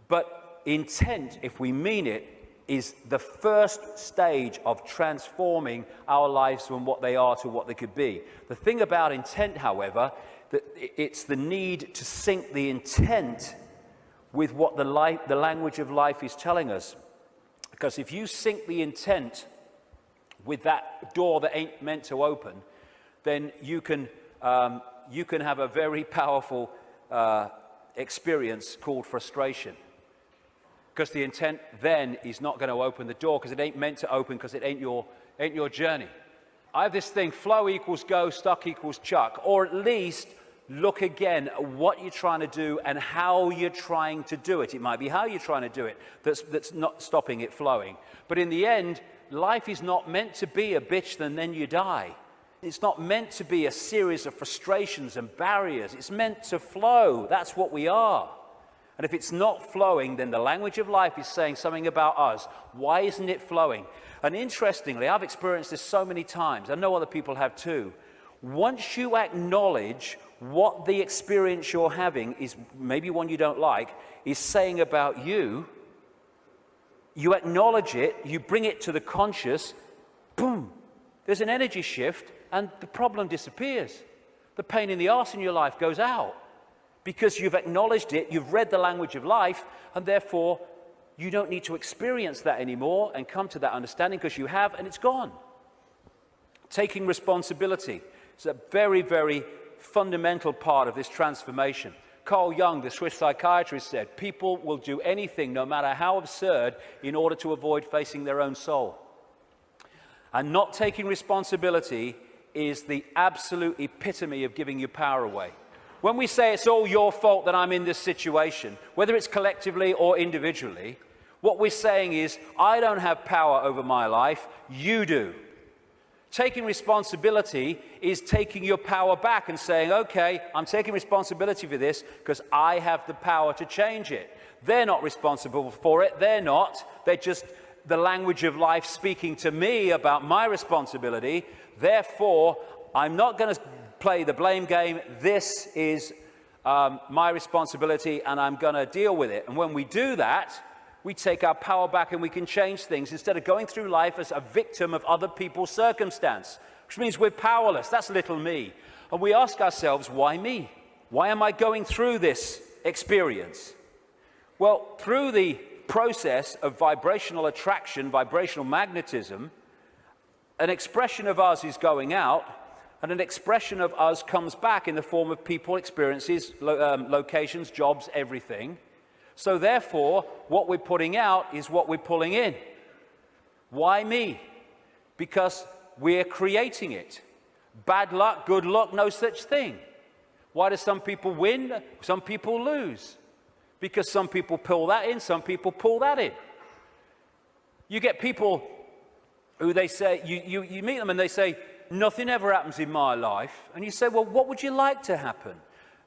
But intent, if we mean it, is the first stage of transforming our lives from what they are to what they could be. The thing about intent, however, that it's the need to sync the intent with what the language of life is telling us. Because if you sync the intent with that door that ain't meant to open, then you can have a very powerful experience called frustration. Because the intent then is not going to open the door, because it ain't meant to open, because it ain't your journey. I have this thing, flow equals go, stuck equals chuck. Or at least look again at what you're trying to do and how you're trying to do it. It might be how you're trying to do it that's not stopping it flowing. But in the end, life is not meant to be a bitch and then you die. It's not meant to be a series of frustrations and barriers. It's meant to flow. That's what we are. And if it's not flowing, then the language of life is saying something about us. Why isn't it flowing? And interestingly, I've experienced this so many times. I know other people have too. Once you acknowledge what the experience you're having is, maybe one you don't like, is saying about you, you acknowledge it, you bring it to the conscious, boom, there's an energy shift and the problem disappears. The pain in the arse in your life goes out. Because you've acknowledged it, you've read the language of life, and therefore you don't need to experience that anymore and come to that understanding, because you have, and it's gone. Taking responsibility is a very, very fundamental part of this transformation. Carl Jung, the Swiss psychiatrist, said, people will do anything, no matter how absurd, in order to avoid facing their own soul. And not taking responsibility is the absolute epitome of giving your power away. When we say it's all your fault that I'm in this situation, whether it's collectively or individually, what we're saying is, I don't have power over my life, you do. Taking responsibility is taking your power back and saying, okay, I'm taking responsibility for this because I have the power to change it. They're not responsible for it, they're just the language of life speaking to me about my responsibility. Therefore, I'm not going to play the blame game. This is my responsibility and I'm going to deal with it. And when we do that, we take our power back and we can change things instead of going through life as a victim of other people's circumstance, which means we're powerless. That's little me. And we ask ourselves, why me? Why am I going through this experience? Well, through the process of vibrational attraction, vibrational magnetism, an expression of us is going out, and an expression of us comes back in the form of people, experiences, locations, jobs, everything. So therefore, what we're putting out is what we're pulling in. Why me? Because we're creating it. Bad luck, good luck, no such thing. Why do some people win? Some people lose. Because some people pull that in, some people pull that in. You get people who they say, you meet them and they say, nothing ever happens in my life. And you say, well, what would you like to happen?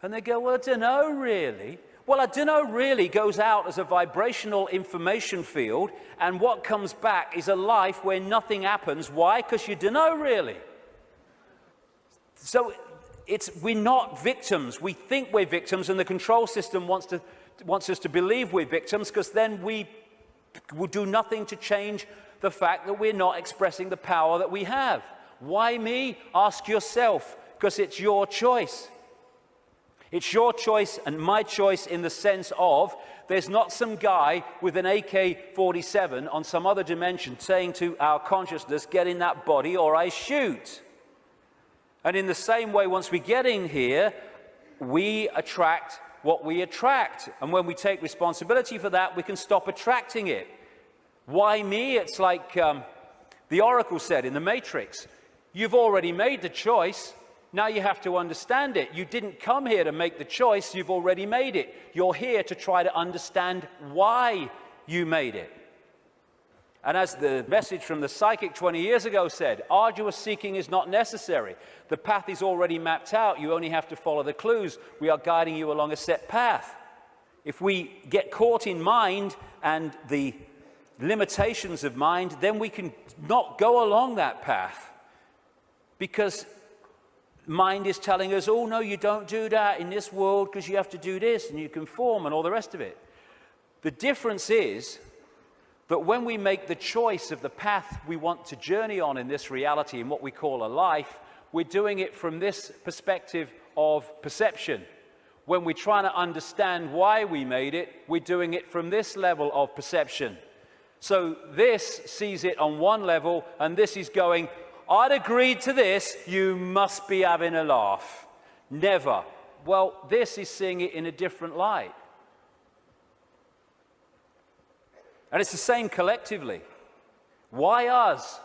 And they go, well, I don't know really. Well, I don't know really goes out as a vibrational information field, and what comes back is a life where nothing happens. Why? Because you don't know really. So we're not victims. We think we're victims, and the control system wants us to believe we're victims, because then we will do nothing to change the fact that we're not expressing the power that we have. Why me? Ask yourself, because it's your choice. It's your choice and my choice in the sense of there's not some guy with an AK-47 on some other dimension saying to our consciousness, get in that body or I shoot. And in the same way, once we get in here, we attract what we attract. And when we take responsibility for that, we can stop attracting it. Why me? It's like the Oracle said in the Matrix. You've already made the choice. Now you have to understand it. You didn't come here to make the choice. You've already made it. You're here to try to understand why you made it. And as the message from the psychic 20 years ago said, arduous seeking is not necessary. The path is already mapped out. You only have to follow the clues. We are guiding you along a set path. If we get caught in mind and the limitations of mind, then we can not go along that path. Because mind is telling us, oh, no, you don't do that in this world because you have to do this and you conform and all the rest of it. The difference is that when we make the choice of the path we want to journey on in this reality, in what we call a life, we're doing it from this perspective of perception. When we're trying to understand why we made it, we're doing it from this level of perception. So this sees it on one level, and this is going, I'd agreed to this, you must be having a laugh. Never. Well, this is seeing it in a different light. And it's the same collectively. Why us?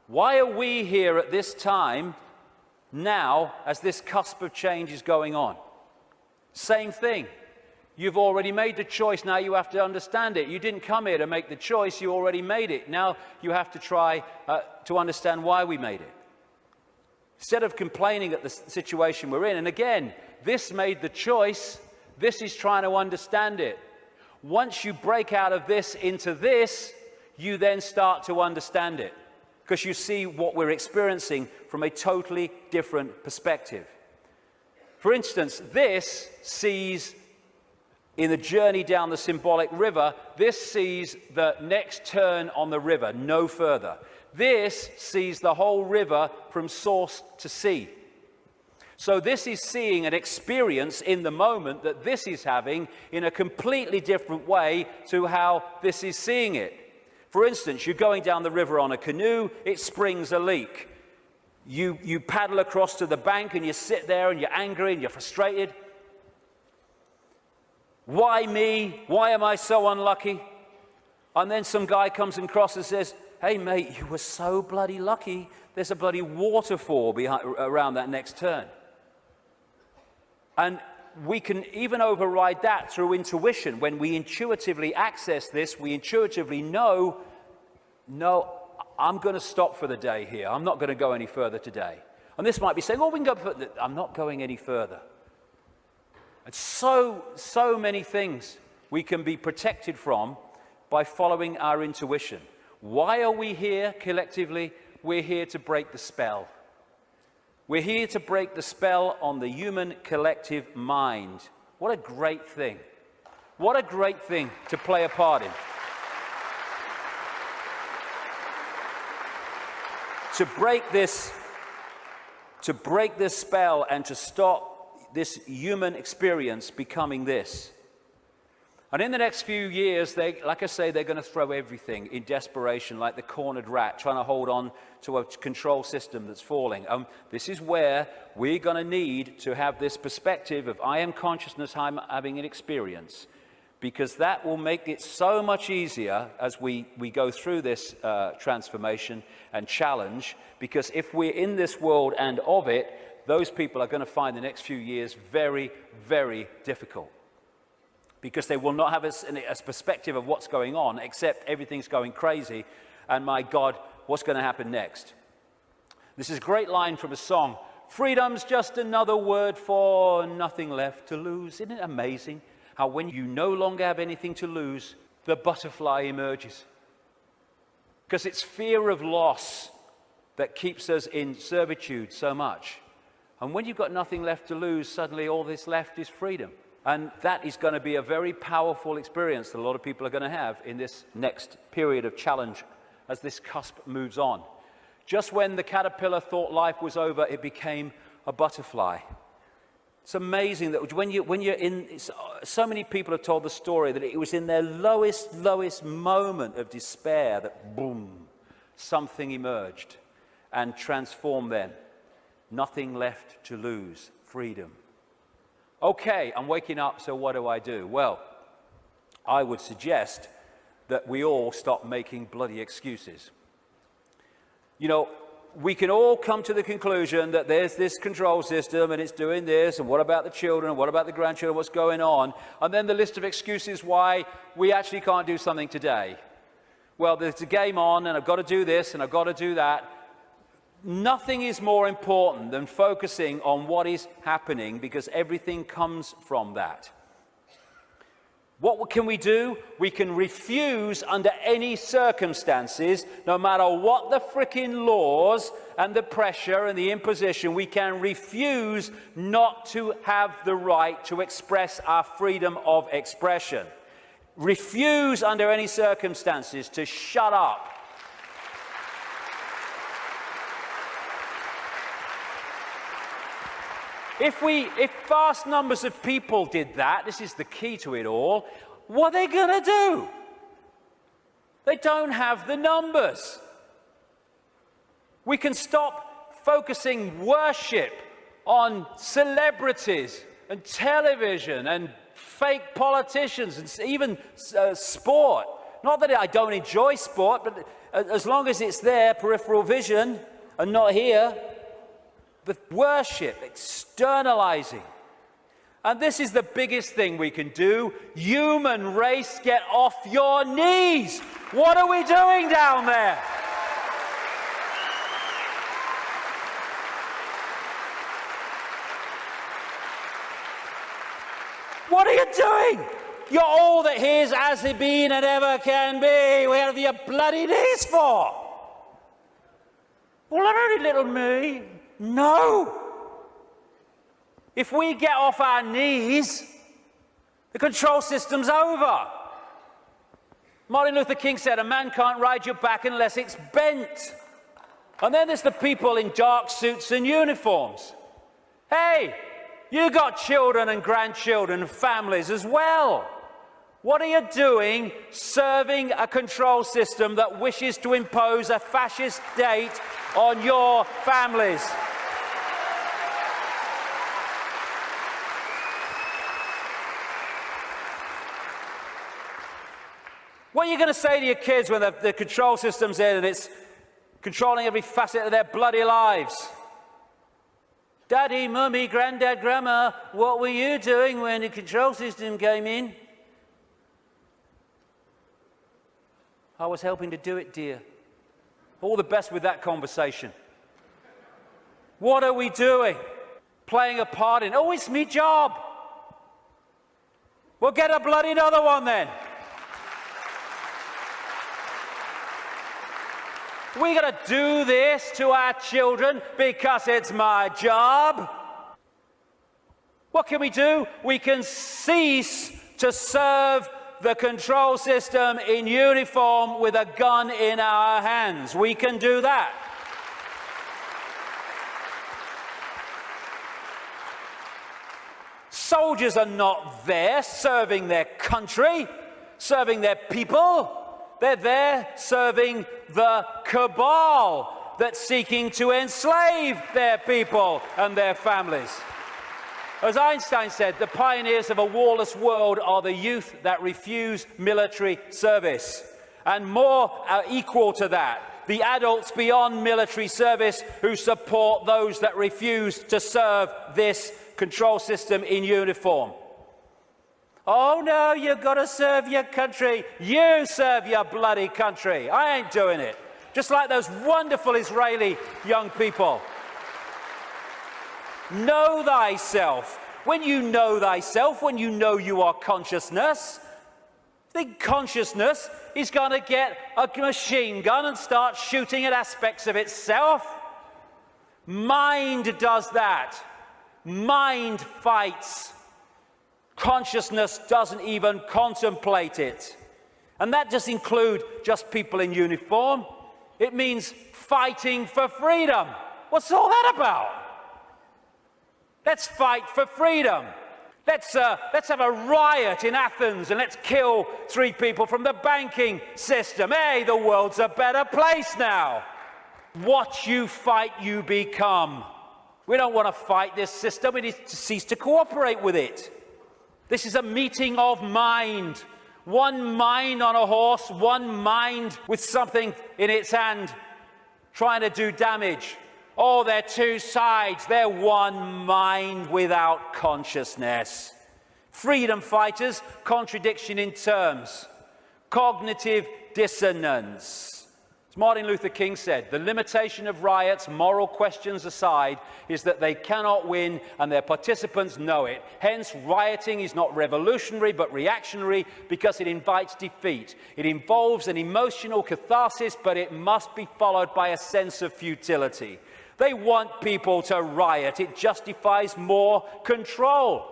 Why are we here at this time now as this cusp of change is going on? Same thing. You've already made the choice, now you have to understand it. You didn't come here to make the choice, you already made it. Now you have to try to understand why we made it. Instead of complaining at the situation we're in, and again, this made the choice, this is trying to understand it. Once you break out of this into this, you then start to understand it, because you see what we're experiencing from a totally different perspective. For instance, this sees, in the journey down the symbolic river, this sees the next turn on the river, no further. This sees the whole river from source to sea. So this is seeing an experience in the moment that this is having in a completely different way to how this is seeing it. For instance, you're going down the river on a canoe, it springs a leak. You paddle across to the bank and you sit there and you're angry and you're frustrated. Why me? Why am I so unlucky? And then some guy comes across and says, hey mate, you were so bloody lucky. There's a bloody waterfall around that next turn. And we can even override that through intuition. When we intuitively access this, we intuitively know, no, I'm going to stop for the day here. I'm not going to go any further today. And this might be saying, oh, we can go further. I'm not going any further. And so many things we can be protected from by following our intuition. Why are we here collectively? We're here to break the spell. We're here to break the spell on the human collective mind. What a great thing. What a great thing to play a part in. To break this to break this spell and to stop this human experience becoming this. And in the next few years, like I say, they're going to throw everything in desperation, like the cornered rat, trying to hold on to a control system that's falling. This is where we're going to need to have this perspective of I am consciousness, I'm having an experience, because that will make it so much easier as we go through this transformation and challenge, because if we're in this world and of it, those people are going to find the next few years very, very difficult. Because they will not have a perspective of what's going on, except everything's going crazy, and my God, what's going to happen next? This is a great line from a song. Freedom's just another word for nothing left to lose. Isn't it amazing how when you no longer have anything to lose, the butterfly emerges? Because it's fear of loss that keeps us in servitude so much. And when you've got nothing left to lose, suddenly all that's left is freedom. And that is going to be a very powerful experience that a lot of people are going to have in this next period of challenge as this cusp moves on. Just when the caterpillar thought life was over, it became a butterfly. It's amazing that when you're in, so many people have told the story that it was in their lowest moment of despair that boom, something emerged and transformed them. Nothing left to lose, freedom. Okay, I'm waking up, so what do I do? Well, I would suggest that we all stop making bloody excuses. You know, we can all come to the conclusion that there's this control system and it's doing this, and what about the children, and what about the grandchildren, what's going on? And then the list of excuses why we actually can't do something today. Well, there's a game on, and I've got to do this, and I've got to do that. Nothing is more important than focusing on what is happening, because everything comes from that. What can we do? We can refuse under any circumstances, no matter what the frickin' laws and the pressure and the imposition, we can refuse not to have the right to express our freedom of expression. Refuse under any circumstances to shut up. If vast numbers of people did that, this is the key to it all, what are they going to do? They don't have the numbers. We can stop focusing worship on celebrities and television and fake politicians and even sport. Not that I don't enjoy sport, but as long as it's there, peripheral vision, and not here, the worship, externalizing. And this is the biggest thing we can do. Human race, get off your knees. What are we doing down there? What are you doing? You're all that is, has been, and ever can be. Where have your bloody knees for? Well, I'm only little me. No! If we get off our knees, the control system's over. Martin Luther King said, a man can't ride your back unless it's bent. And then there's the people in dark suits and uniforms. Hey, you got children and grandchildren and families as well. What are you doing serving a control system that wishes to impose a fascist state on your families? What are you going to say to your kids when the control system's in and it's controlling every facet of their bloody lives? Daddy, Mummy, Granddad, Grandma, what were you doing when the control system came in? I was helping to do it, dear. All the best with that conversation. What are we doing? Playing a part in, oh, it's me job. Well, get a bloody another one then. We got to do this to our children because it's my job. What can we do? We can cease to serve the control system in uniform with a gun in our hands. We can do that. Soldiers are not there serving their country, serving their people. They're there serving the cabal that's seeking to enslave their people and their families. As Einstein said, the pioneers of a warless world are the youth that refuse military service. And more are equal to that, the adults beyond military service who support those that refuse to serve this control system in uniform. Oh no, you've got to serve your country. You serve your bloody country. I ain't doing it. Just like those wonderful Israeli young people. Know thyself. When you know thyself, when you know you are consciousness, the consciousness is going to get a machine gun and start shooting at aspects of itself. Mind does that. Mind fights. Consciousness doesn't even contemplate it. And that doesn't include just people in uniform. It means fighting for freedom. What's all that about? Let's fight for freedom. Let's have a riot in Athens and let's kill 3 people from the banking system. Hey, the world's a better place now. What you fight, you become. We don't want to fight this system. We need to cease to cooperate with it. This is a meeting of mind. One mind on a horse, one mind with something in its hand trying to do damage. Oh, they're 2 sides. They're one mind without consciousness. Freedom fighters, contradiction in terms. Cognitive dissonance. As Martin Luther King said, the limitation of riots, moral questions aside, is that they cannot win and their participants know it. Hence, rioting is not revolutionary but reactionary because it invites defeat. It involves an emotional catharsis, but it must be followed by a sense of futility. They want people to riot. It justifies more control.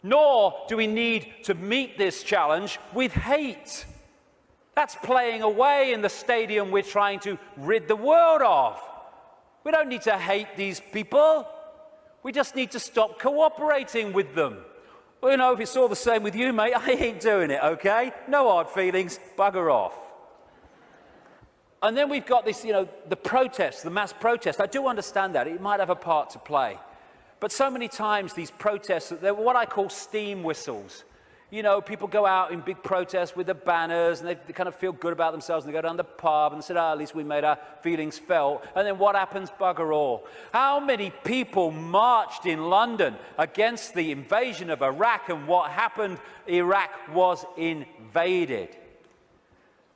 Nor do we need to meet this challenge with hate. That's playing away in the stadium we're trying to rid the world of. We don't need to hate these people. We just need to stop cooperating with them. Well, you know, if it's all the same with you, mate, I ain't doing it, okay? No hard feelings, bugger off. And then we've got this, the protest, the mass protest. I do understand that. It might have a part to play. But so many times these protests, they're what I call steam whistles. You know, people go out in big protests with the banners and they kind of feel good about themselves and they go down the pub and say, at least we made our feelings felt. And then what happens? Bugger all. How many people marched in London against the invasion of Iraq, and what happened? Iraq was invaded.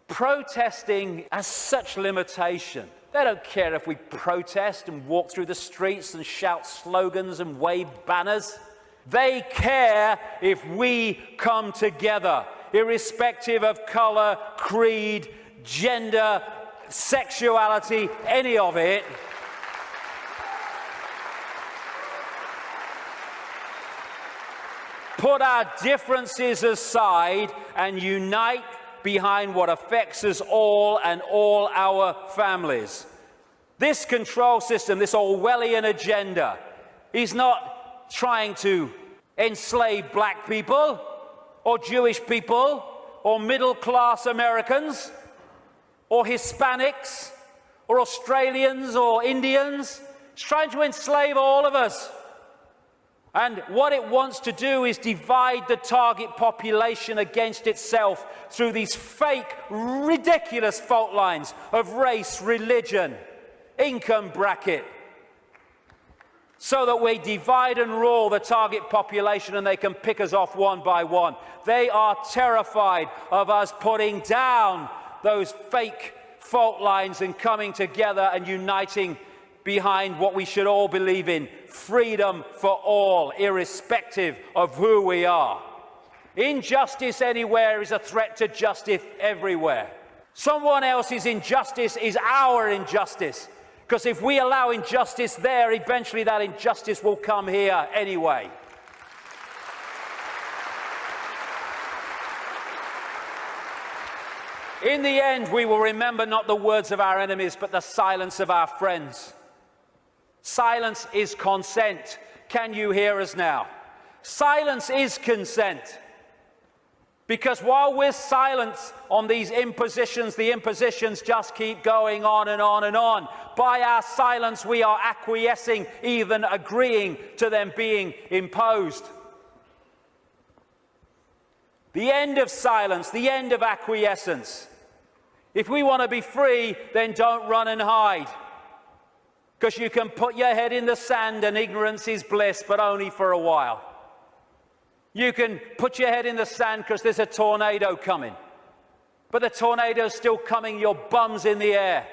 Protesting has such limitation. They don't care if we protest and walk through the streets and shout slogans and wave banners. They care if we come together, irrespective of color, creed, gender, sexuality, any of it. Put our differences aside and unite behind what affects us all and all our families. This control system, this Orwellian agenda, is not trying to enslave black people or Jewish people or middle-class Americans or Hispanics or Australians or Indians. It's trying to enslave all of us. And what it wants to do is divide the target population against itself through these fake, ridiculous fault lines of race, religion, income bracket, so that we divide and rule the target population and they can pick us off one by one. They are terrified of us putting down those fake fault lines and coming together and uniting behind what we should all believe in: freedom for all, irrespective of who we are. Injustice anywhere is a threat to justice everywhere. Someone else's injustice is our injustice, because if we allow injustice there, eventually that injustice will come here anyway. In the end, we will remember not the words of our enemies, but the silence of our friends. Silence is consent. Can you hear us now? Silence is consent. Because while we're silent on these impositions, the impositions just keep going on and on and on. By our silence, we are acquiescing, even agreeing to them being imposed. The end of silence, the end of acquiescence. If we want to be free, then don't run and hide. Because you can put your head in the sand and ignorance is bliss, but only for a while. You can put your head in the sand because there's a tornado coming. But the tornado's still coming, your bum's in the air.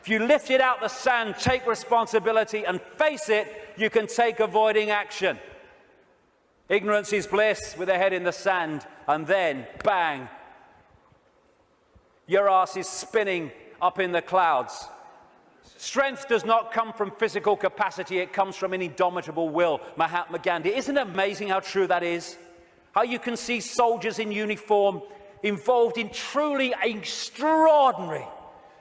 If you lift it out the sand, take responsibility and face it, you can take avoiding action. Ignorance is bliss with a head in the sand, and then, bang, your ass is spinning up in the clouds. Strength does not come from physical capacity, it comes from an indomitable will. Mahatma Gandhi. Isn't it amazing how true that is? How you can see soldiers in uniform involved in truly extraordinary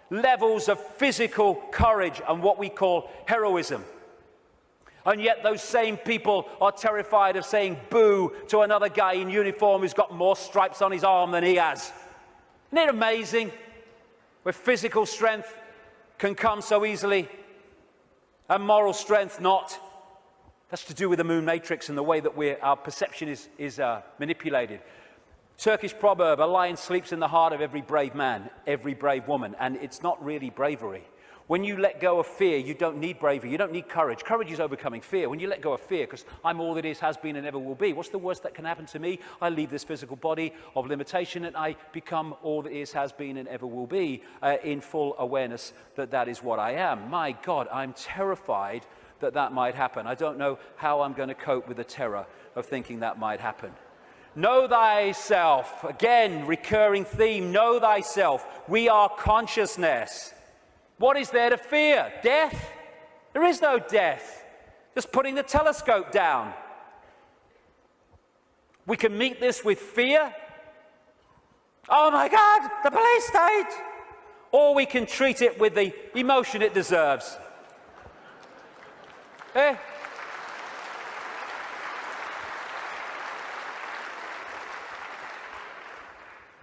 levels of physical courage and what we call heroism. And yet those same people are terrified of saying boo to another guy in uniform who's got more stripes on his arm than he has. Isn't it amazing? Where physical strength can come so easily, and moral strength not. That's to do with the moon matrix and the way that our perception is manipulated. Turkish proverb, a lion sleeps in the heart of every brave man, every brave woman, and it's not really bravery. When you let go of fear, you don't need bravery, you don't need courage. Courage is overcoming fear. When you let go of fear, because I'm all that is, has been, and ever will be, what's the worst that can happen to me? I leave this physical body of limitation and I become all that is, has been, and ever will be in full awareness that that is what I am. My God, I'm terrified that that might happen. I don't know how I'm going to cope with the terror of thinking that might happen. Know thyself. Again, recurring theme, know thyself. We are consciousness. What is there to fear? Death? There is no death. Just putting the telescope down. We can meet this with fear. Oh my God, the police state! Or we can treat it with the emotion it deserves.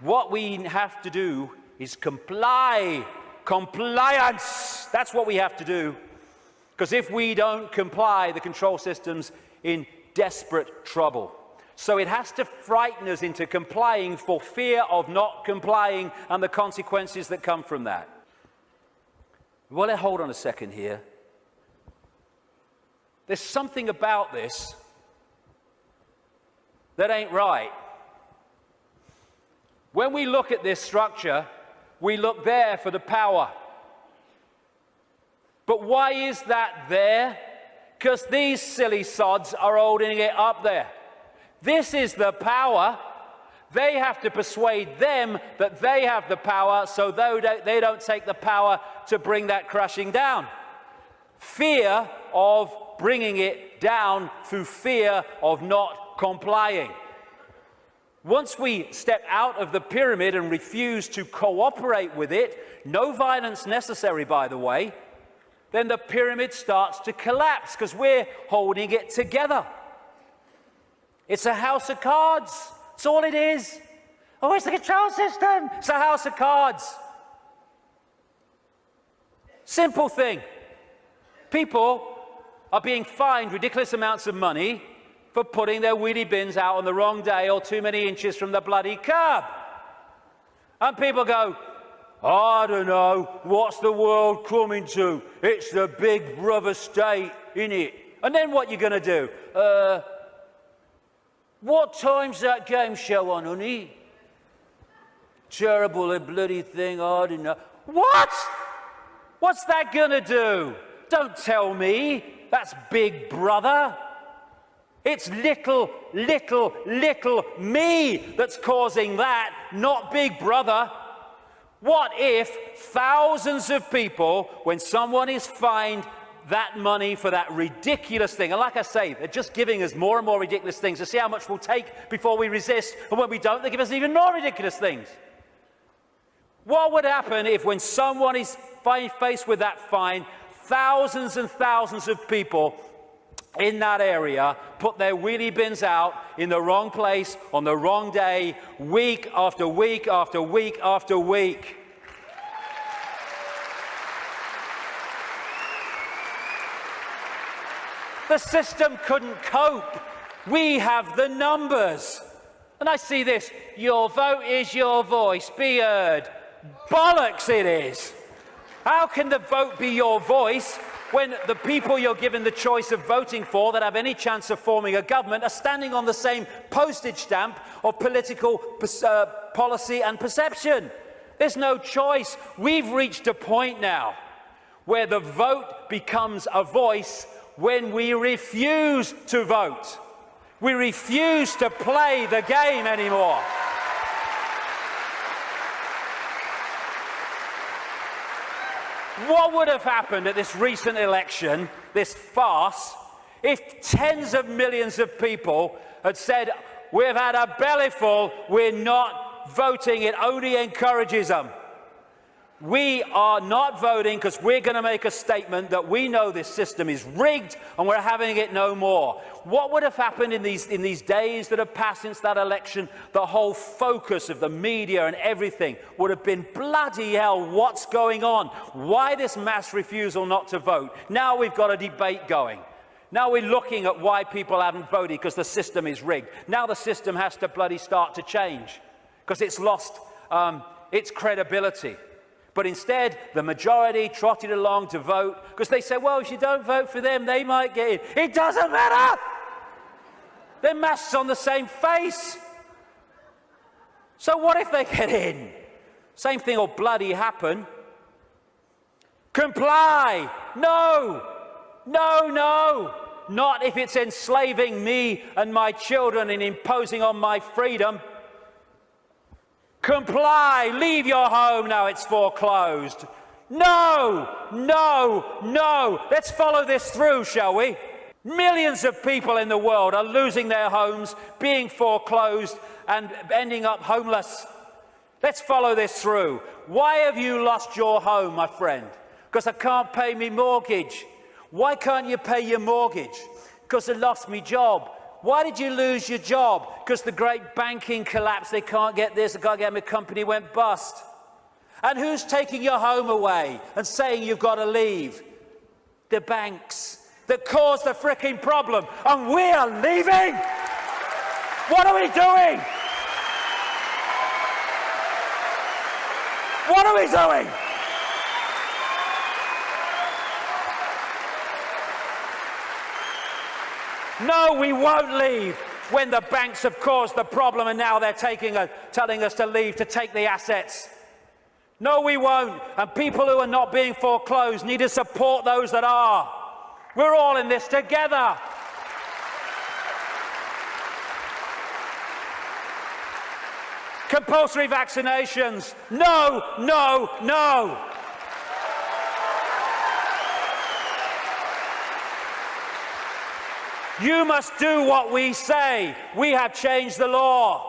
What we have to do is comply. Compliance! That's what we have to do. Because if we don't comply, the control system's in desperate trouble. So it has to frighten us into complying for fear of not complying and the consequences that come from that. Well, hold on a second here. There's something about this that ain't right. When we look at this structure, we look there for the power. But why is that there? Because these silly sods are holding it up there. This is the power. They have to persuade them that they have the power, so they don't take the power to bring that crashing down. Fear of bringing it down through fear of not complying. Once we step out of the pyramid and refuse to cooperate with it, no violence necessary, by the way, then the pyramid starts to collapse because we're holding it together. It's a house of cards. That's all it is. Oh, it's the control system. It's a house of cards. Simple thing. People are being fined ridiculous amounts of money for putting their wheelie bins out on the wrong day or too many inches from the bloody curb. And people go, I don't know, what's the world coming to? It's the big brother state, innit? And then what you going to do? What time's that game show on, honey? Terrible bloody thing, I don't know. What? What's that going to do? Don't tell me that's Big Brother. It's little me that's causing that, not Big Brother. What if thousands of people, when someone is fined that money for that ridiculous thing, and like I say, they're just giving us more and more ridiculous things to see how much we'll take before we resist, and when we don't, they give us even more ridiculous things. What would happen if when someone is faced with that fine, thousands and thousands of people in that area put their wheelie bins out in the wrong place on the wrong day, week after week after week after week. The system couldn't cope. We have the numbers. And I see this, your vote is your voice, be heard. Bollocks it is. How can the vote be your voice when the people you're given the choice of voting for that have any chance of forming a government are standing on the same postage stamp of political policy and perception? There's no choice. We've reached a point now where the vote becomes a voice when we refuse to vote. We refuse to play the game anymore. What would have happened at this recent election, this farce, if tens of millions of people had said, we've had a bellyful, we're not voting, it only encourages them. We are not voting because we're going to make a statement that we know this system is rigged and we're having it no more. What would have happened in these days that have passed since that election? The whole focus of the media and everything would have been, bloody hell, what's going on? Why this mass refusal not to vote? Now we've got a debate going. Now we're looking at why people haven't voted because the system is rigged. Now the system has to bloody start to change because it's lost its credibility. But instead, the majority trotted along to vote because they said, well, if you don't vote for them, they might get in. It doesn't matter! They're masks on the same face. So what if they get in? Same thing will bloody happen. Comply! No! No, no! Not if it's enslaving me and my children and imposing on my freedom. Comply, leave your home now it's foreclosed. No, no, no. Let's follow this through, shall we? Millions of people in the world are losing their homes, being foreclosed, and ending up homeless. Let's follow this through. Why have you lost your home, my friend? Because I can't pay me mortgage. Why can't you pay your mortgage? Because I lost my job. Why did you lose your job? Because the great banking collapse, they can't get this, they can't get my company went bust. And who's taking your home away and saying you've got to leave? The banks that caused the fricking problem. And we are leaving? What are we doing? What are we doing? No, we won't leave when the banks have caused the problem and now they're telling us to leave to take the assets. No, we won't. And people who are not being foreclosed need to support those that are. We're all in this together. Compulsory vaccinations. No, no, no. You must do what we say. We have changed the law.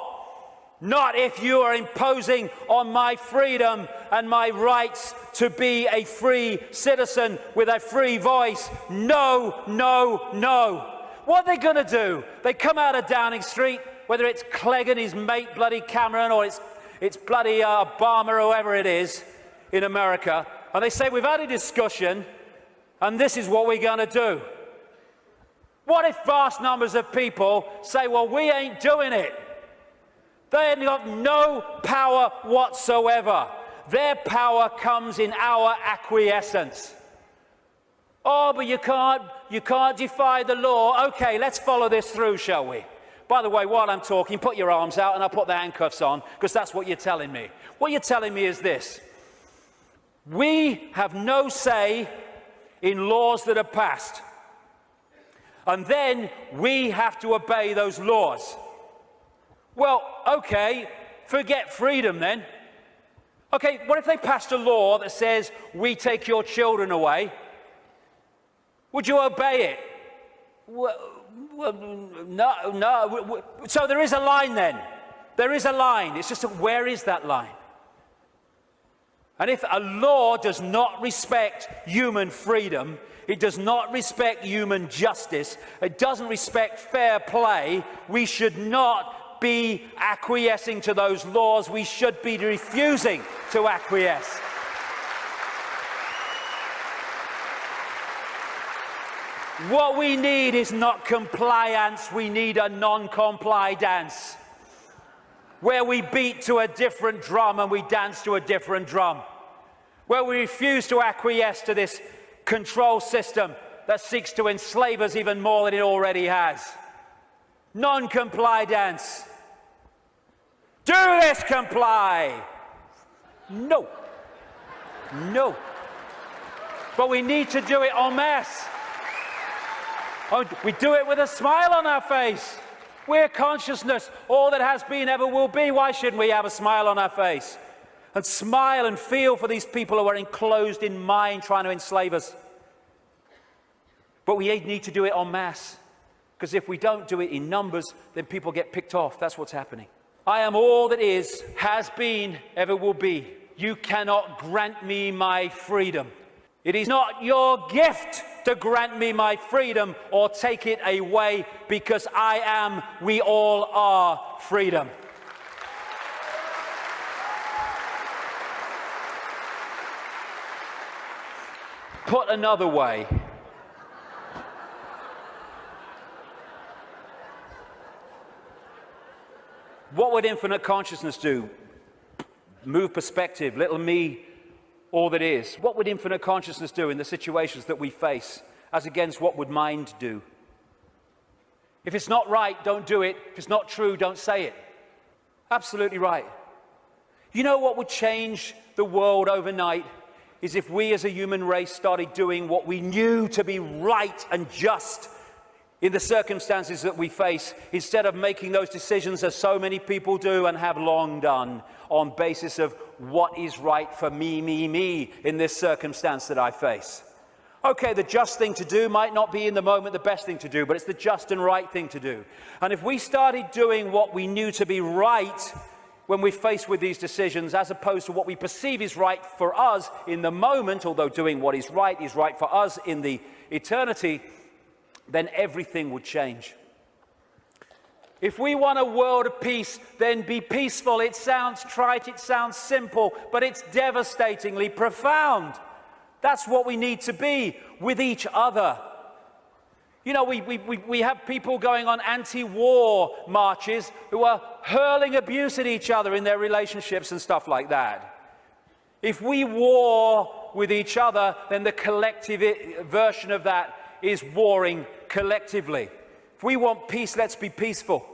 Not if you are imposing on my freedom and my rights to be a free citizen with a free voice. No, no, no. What are they going to do? They come out of Downing Street, whether it's Clegg and his mate bloody Cameron or it's bloody Obama or whoever it is in America, and they say, we've had a discussion and this is what we're going to do. What if vast numbers of people say, well, we ain't doing it? They have got no power whatsoever. Their power comes in our acquiescence. Oh, but you can't defy the law. Okay, let's follow this through, shall we? By the way, while I'm talking, put your arms out and I'll put the handcuffs on, because that's what you're telling me. What you're telling me is this. We have no say in laws that are passed. And then we have to obey those laws. Well, okay, forget freedom then. Okay, what if they passed a law that says, we take your children away? Would you obey it? Well, no. So there is a line then. There is a line. It's just, where is that line? And if a law does not respect human freedom, it does not respect human justice, it doesn't respect fair play, we should not be acquiescing to those laws. We should be refusing to acquiesce. What we need is not compliance, we need a non-comply dance, where we beat to a different drum and we dance to a different drum, where we refuse to acquiesce to this control system that seeks to enslave us even more than it already has. Non-comply dance. Do this, comply. No. No. But we need to do it en masse. Oh, we do it with a smile on our face. We're consciousness, all that has been, ever will be. Why shouldn't we have a smile on our face? And smile and feel for these people who are enclosed in mind trying to enslave us. But we need to do it en masse. Because if we don't do it in numbers, then people get picked off. That's what's happening. I am all that is, has been, ever will be. You cannot grant me my freedom. It is not your gift to grant me my freedom or take it away, because I am, we all are, freedom. Put another way, what would infinite consciousness do? Move perspective, little me, all that is. What would infinite consciousness do in the situations that we face, as against what would mind do? If it's not right, don't do it. If it's not true, don't say it. Absolutely right. You know what would change the world overnight is if we as a human race started doing what we knew to be right and just in the circumstances that we face, instead of making those decisions as so many people do and have long done on basis of what is right for me in this circumstance that I face. Okay, the just thing to do might not be in the moment the best thing to do, but it's the just and right thing to do. And if we started doing what we knew to be right when we're faced with these decisions, as opposed to what we perceive is right for us in the moment, although doing what is right for us in the eternity, then everything would change. If we want a world of peace, then be peaceful. It sounds trite, it sounds simple, but it's devastatingly profound. That's what we need to be with each other. You know, we have people going on anti-war marches who are hurling abuse at each other in their relationships and stuff like that. If we war with each other, then the collective version of that is warring collectively. If we want peace, let's be peaceful.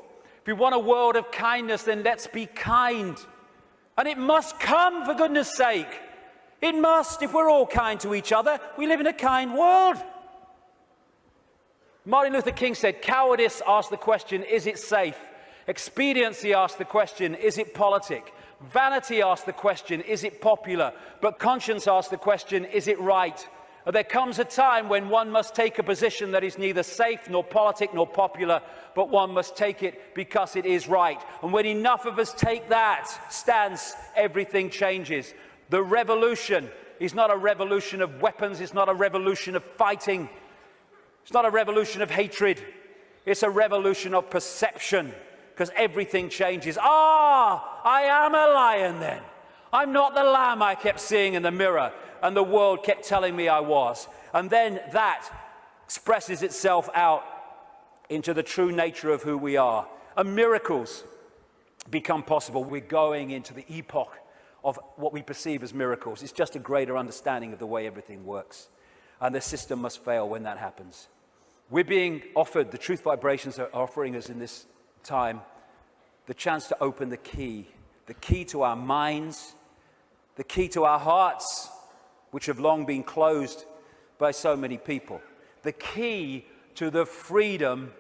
If we want a world of kindness, then let's be kind. And it must come, for goodness sake. It must. If we're all kind to each other, we live in a kind world. Martin Luther King said, cowardice asks the question, is it safe? Expediency asks the question, is it politic? Vanity asks the question, is it popular? But conscience asks the question, is it right? There comes a time when one must take a position that is neither safe nor politic nor popular, but one must take it because it is right. And when enough of us take that stance, everything changes. The revolution is not a revolution of weapons, it's not a revolution of fighting, it's not a revolution of hatred, it's a revolution of perception, because everything changes. I am a lion then. I'm not the lamb I kept seeing in the mirror and the world kept telling me I was. And then that expresses itself out into the true nature of who we are. And miracles become possible. We're going into the epoch of what we perceive as miracles. It's just a greater understanding of the way everything works. And the system must fail when that happens. We're being offered, the truth vibrations are offering us in this time, the chance to open the key to our minds, the key to our hearts, which have long been closed by so many people. The key to the freedom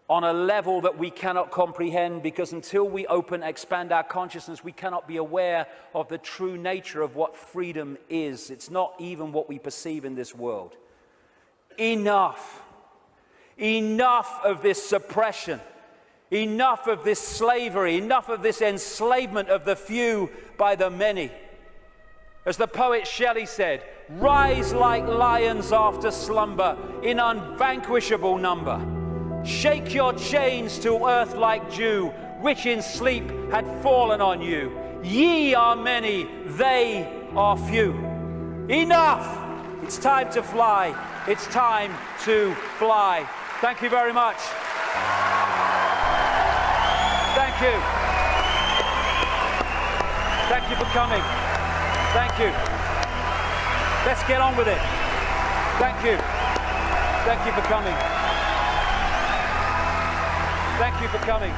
on a level that we cannot comprehend, because until we expand our consciousness, we cannot be aware of the true nature of what freedom is. It's not even what we perceive in this world. Enough of this suppression, enough of this slavery, enough of this enslavement of the few by the many. As the poet Shelley said, rise like lions after slumber in unvanquishable number. Shake your chains to earth like dew, which in sleep had fallen on you. Ye are many, they are few. Enough! It's time to fly. It's time to fly. Thank you very much. Thank you. Thank you for coming. Thank you. Let's get on with it. Thank you. Thank you for coming. Thank you for coming.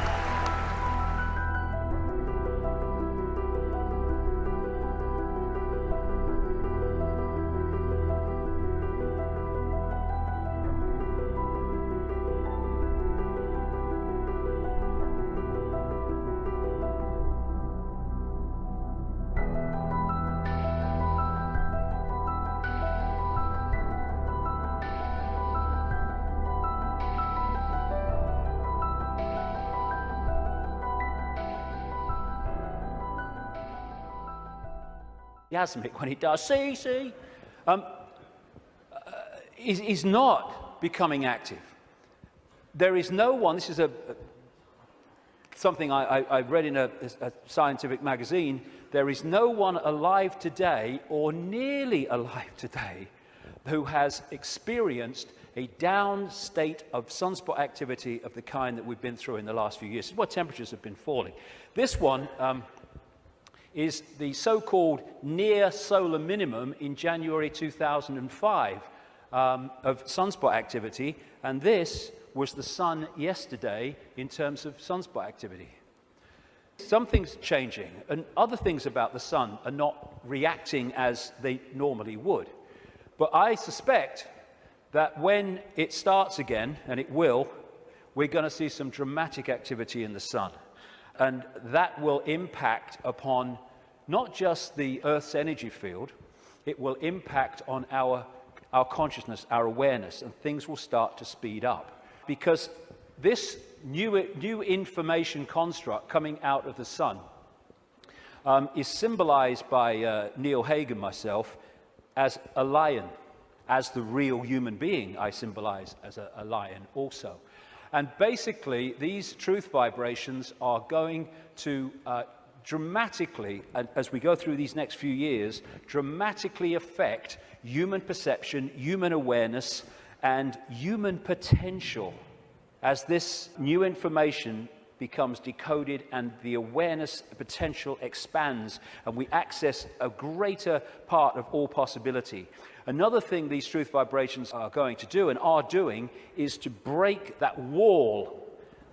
When he does, is not becoming active. There is no one, this is something I read in a scientific magazine, there is no one alive today, or nearly alive today, who has experienced a down state of sunspot activity of the kind that we've been through in the last few years. This is why temperatures have been falling. This one, is the so-called near solar minimum in January 2005 of sunspot activity, and this was the sun yesterday in terms of sunspot activity. Something's changing, and other things about the sun are not reacting as they normally would. But I suspect that when it starts again, and it will, we're going to see some dramatic activity in the sun. And that will impact upon not just the Earth's energy field, it will impact on our consciousness, our awareness, and things will start to speed up. Because this new information construct coming out of the sun is symbolized by Neil Haig and myself as a lion, as the real human being I symbolize as a lion also. And basically, these truth vibrations are going to dramatically, as we go through these next few years, dramatically affect human perception, human awareness, and human potential as this new information becomes decoded and the awareness potential expands and we access a greater part of all possibility. Another thing these truth vibrations are going to do and are doing is to break that wall,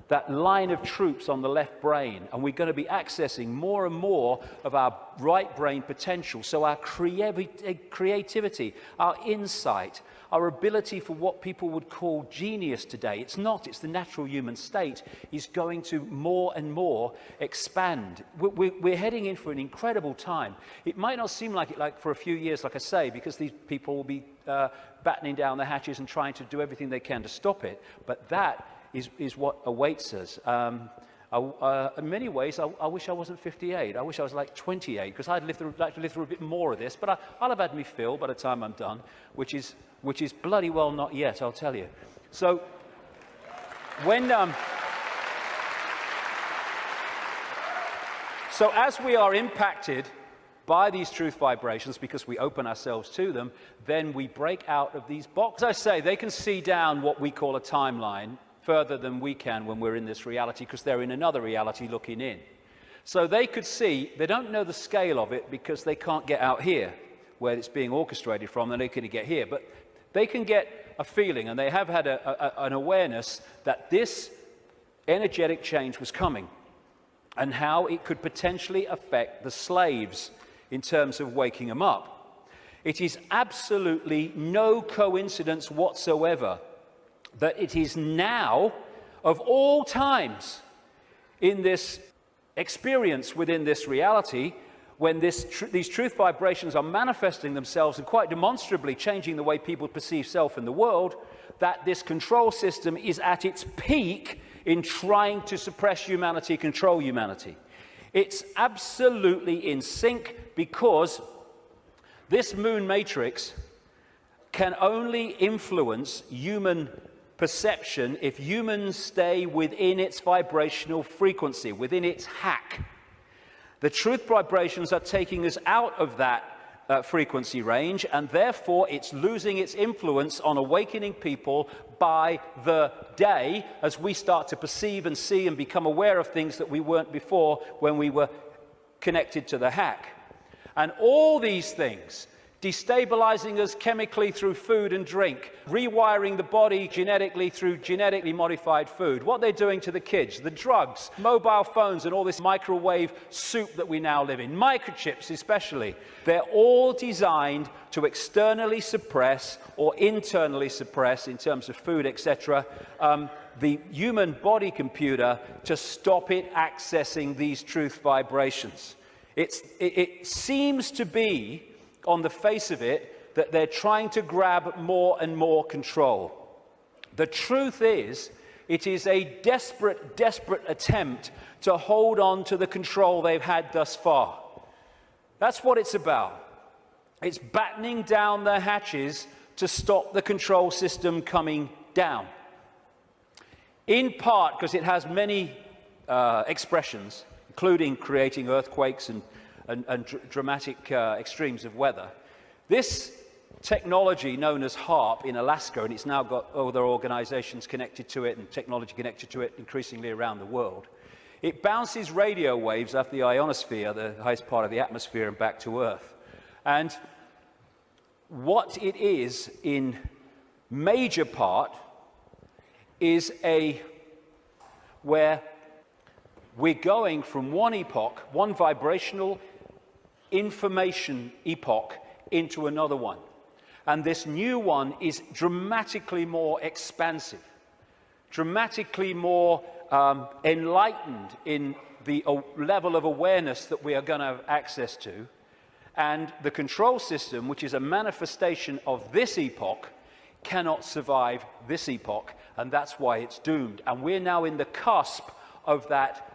that line of troops on the left brain, and we're going to be accessing more and more of our right brain potential. So our creativity, our insight, our ability for what people would call genius today, it's the natural human state, is going to more and more expand. We're heading in for an incredible time. It might not seem like it like for a few years, like I say, because these people will be battening down the hatches and trying to do everything they can to stop it, but that is what awaits us. In many ways, I wish I wasn't 58. I wish I was like 28, because I'd like to live through a bit more of this, but I'll have had me fill by the time I'm done, which is bloody well not yet, I'll tell you. So when so as we are impacted by these truth vibrations, because we open ourselves to them, then we break out of these boxes. As I say, they can see down what we call a timeline further than we can when we're in this reality, because they're in another reality looking in. So they could see, they don't know the scale of it because they can't get out here where it's being orchestrated from, and they can get here, but they can get a feeling, and they have had an awareness that this energetic change was coming and how it could potentially affect the slaves in terms of waking them up. It is absolutely no coincidence whatsoever that it is now, of all times, in this experience within this reality, when these truth vibrations are manifesting themselves and quite demonstrably changing the way people perceive self in the world, that this control system is at its peak in trying to suppress humanity, control humanity. It's absolutely in sync, because This moon matrix can only influence human perception if humans stay within its vibrational frequency, within its hack. The truth vibrations are taking us out of that frequency range, and therefore it's losing its influence on awakening people by the day as we start to perceive and see and become aware of things that we weren't before when we were connected to the hack. And all these things, destabilizing us chemically through food and drink, rewiring the body genetically through genetically modified food, what they're doing to the kids, the drugs, mobile phones, and all this microwave soup that we now live in, microchips especially, they're all designed to externally suppress or internally suppress, in terms of food, etc., the human body computer to stop it accessing these truth vibrations. It seems to be, on the face of it, that they're trying to grab more and more control. The truth is, it is a desperate, desperate attempt to hold on to the control they've had thus far. That's what it's about. It's battening down the hatches to stop the control system coming down. In part because it has many expressions, including creating earthquakes and dramatic extremes of weather. This technology known as HAARP in Alaska, and it's now got other organizations connected to it and technology connected to it increasingly around the world. It bounces radio waves off the ionosphere, the highest part of the atmosphere, and back to Earth. And what it is in major part is where we're going from one epoch, one vibrational information epoch, into another one. And this new one is dramatically more expansive, dramatically more enlightened in the level of awareness that we are going to have access to. And the control system, which is a manifestation of this epoch, cannot survive this epoch, and that's why it's doomed. And we're now in the cusp of that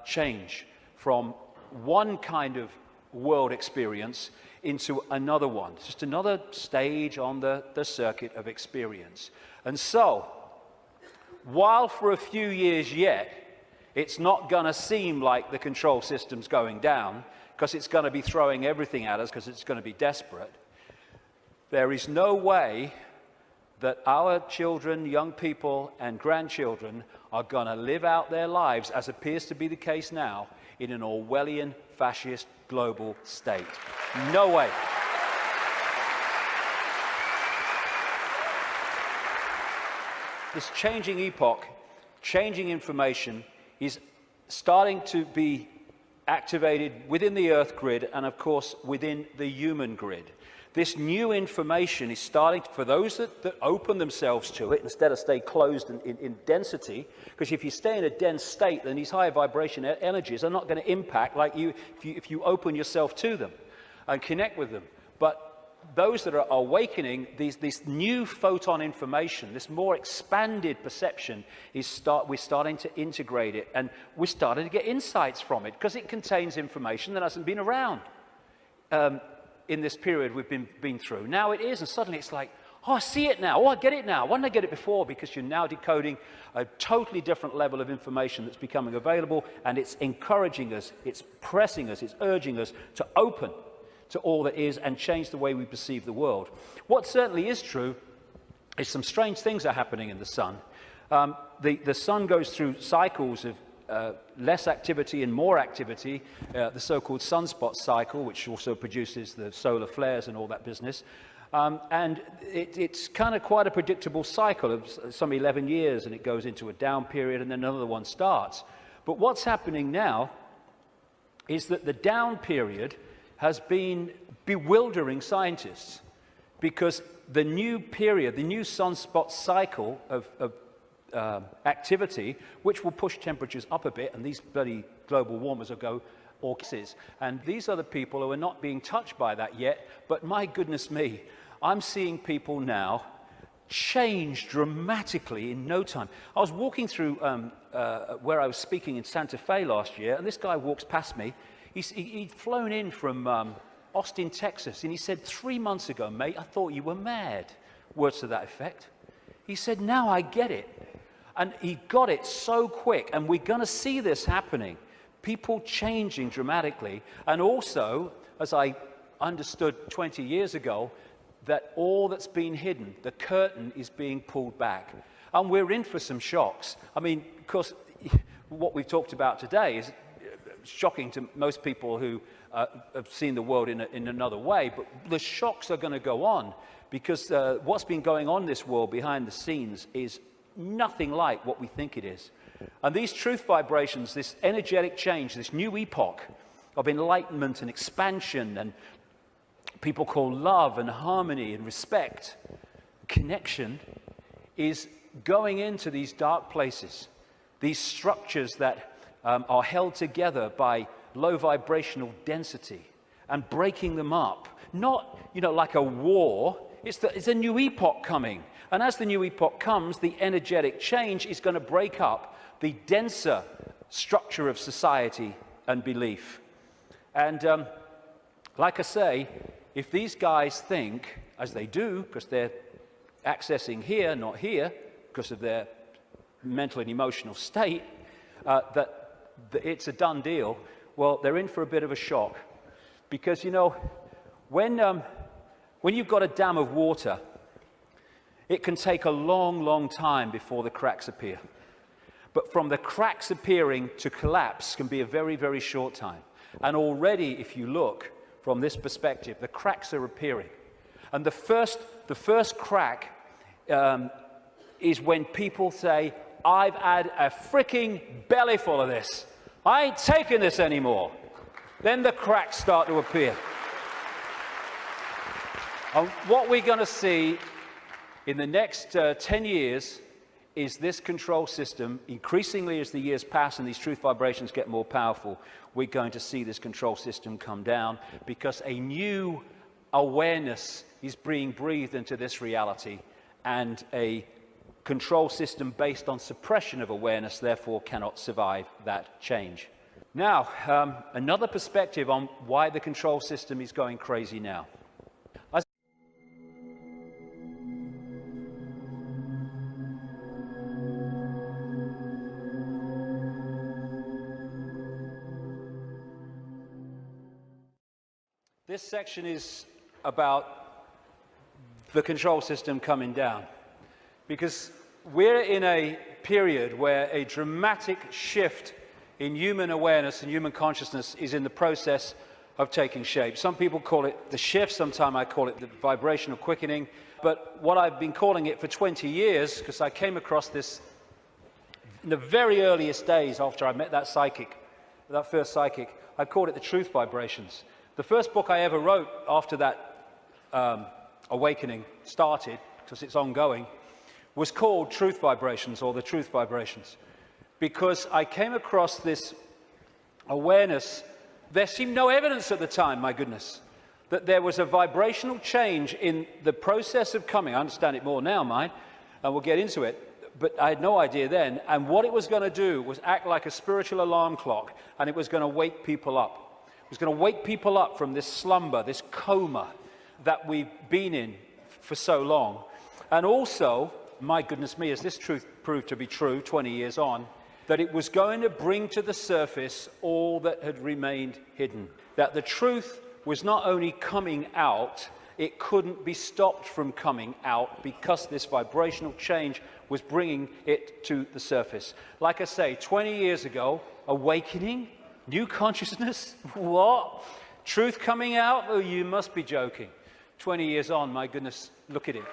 change from one kind of world experience into another one. It's just another stage on the circuit of experience. And so, while for a few years yet, it's not going to seem like the control system's going down, because it's going to be throwing everything at us, because it's going to be desperate, there is no way that our children, young people, and grandchildren are going to live out their lives, as appears to be the case now, in an Orwellian, fascist, global state. No way. This changing epoch, changing information, is starting to be activated within the Earth grid and, of course, within the human grid. This new information is starting, for those that open themselves to it, instead of stay closed in density, because if you stay in a dense state, then these higher vibration energies are not going to impact like if you open yourself to them and connect with them. But those that are awakening, this new photon information, this more expanded perception, we're starting to integrate it, and we're starting to get insights from it, because it contains information that hasn't been around in this period we've been through. Now it is, and suddenly it's like, oh, I see it now. Oh, I get it now. Why didn't I get it before? Because you're now decoding a totally different level of information that's becoming available, and it's encouraging us, it's pressing us, it's urging us to open to all that is and change the way we perceive the world. What certainly is true is some strange things are happening in the sun. The sun goes through cycles of less activity and more activity, the so-called sunspot cycle, which also produces the solar flares and all that business. And it's kind of quite a predictable cycle of some 11 years, and it goes into a down period, and then another one starts. But what's happening now is that the down period has been bewildering scientists, because the new period, the new sunspot cycle of activity, which will push temperatures up a bit, and these bloody global warmers will go all kisses. And these are the people who are not being touched by that yet, but my goodness me, I'm seeing people now change dramatically in no time. I was walking through where I was speaking in Santa Fe last year, and this guy walks past me. He'd flown in from Austin, Texas, and he said, 3 months ago, mate, I thought you were mad. Words to that effect. He said, now I get it. And he got it so quick, and we're going to see this happening. People changing dramatically, and also, as I understood 20 years ago, that all that's been hidden, the curtain is being pulled back. And we're in for some shocks. I mean, of course, what we've talked about today is shocking to most people who have seen the world in another way, but the shocks are going to go on, because what's been going on in this world behind the scenes is nothing like what we think it is. And these truth vibrations, this energetic change, this new epoch of enlightenment and expansion, and people call love and harmony and respect, connection, is going into these dark places, these structures that are held together by low vibrational density, and breaking them up. Not, like a war. It's a new epoch coming. And as the new epoch comes, the energetic change is going to break up the denser structure of society and belief. And like I say, if these guys think, as they do, because they're accessing here, not here, because of their mental and emotional state, that it's a done deal, well, they're in for a bit of a shock. Because, when you've got a dam of water, it can take a long, long time before the cracks appear. But from the cracks appearing to collapse can be a very, very short time. And already, if you look from this perspective, the cracks are appearing. And the first crack is when people say, I've had a freaking belly full of this. I ain't taking this anymore. Then the cracks start to appear. And what we're going to see in the next 10 years is this control system, increasingly as the years pass and these truth vibrations get more powerful, we're going to see this control system come down, because a new awareness is being breathed into this reality, and a control system based on suppression of awareness therefore cannot survive that change. Now, another perspective on why the control system is going crazy now. This section is about the control system coming down, because we're in a period where a dramatic shift in human awareness and human consciousness is in the process of taking shape. Some people call it the shift, sometimes I call it the vibrational quickening, but what I've been calling it for 20 years, because I came across this in the very earliest days after I met that psychic, that first psychic, I called it the truth vibrations. The first book I ever wrote after that awakening started, because it's ongoing, was called Truth Vibrations, or the Truth Vibrations, because I came across this awareness. There seemed no evidence at the time, my goodness, that there was a vibrational change in the process of coming. I understand it more now, mind, and we'll get into it, but I had no idea then. And what it was going to do was act like a spiritual alarm clock, and it was going to wake people up. It was going to wake people up from this slumber, this coma that we've been in for so long. And also, my goodness me, as this truth proved to be true 20 years on, that it was going to bring to the surface all that had remained hidden. That the truth was not only coming out, it couldn't be stopped from coming out, because this vibrational change was bringing it to the surface. Like I say, 20 years ago, awakening, new consciousness, what? Truth coming out? Oh, you must be joking. 20 years on, my goodness, look at it.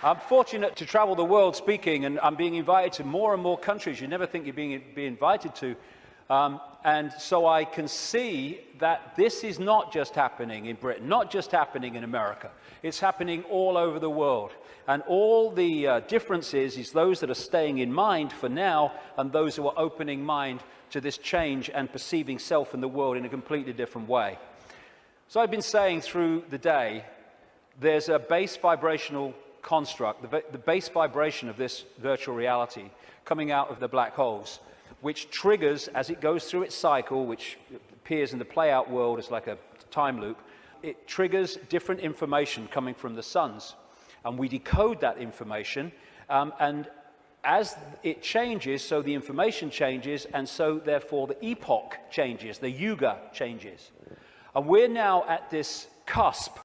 I'm fortunate to travel the world speaking, and I'm being invited to more and more countries you never think you're being invited to. And so I can see that this is not just happening in Britain, not just happening in America. It's happening all over the world. And all the differences is those that are staying in mind for now, and those who are opening mind to this change and perceiving self and the world in a completely different way. So I've been saying through the day, there's a base vibrational construct, the base vibration of this virtual reality coming out of the black holes, which triggers, as it goes through its cycle, which appears in the play-out world as like a time loop, it triggers different information coming from the suns. And we decode that information, and as it changes, so the information changes, and so therefore the epoch changes, the yuga changes. And we're now at this cusp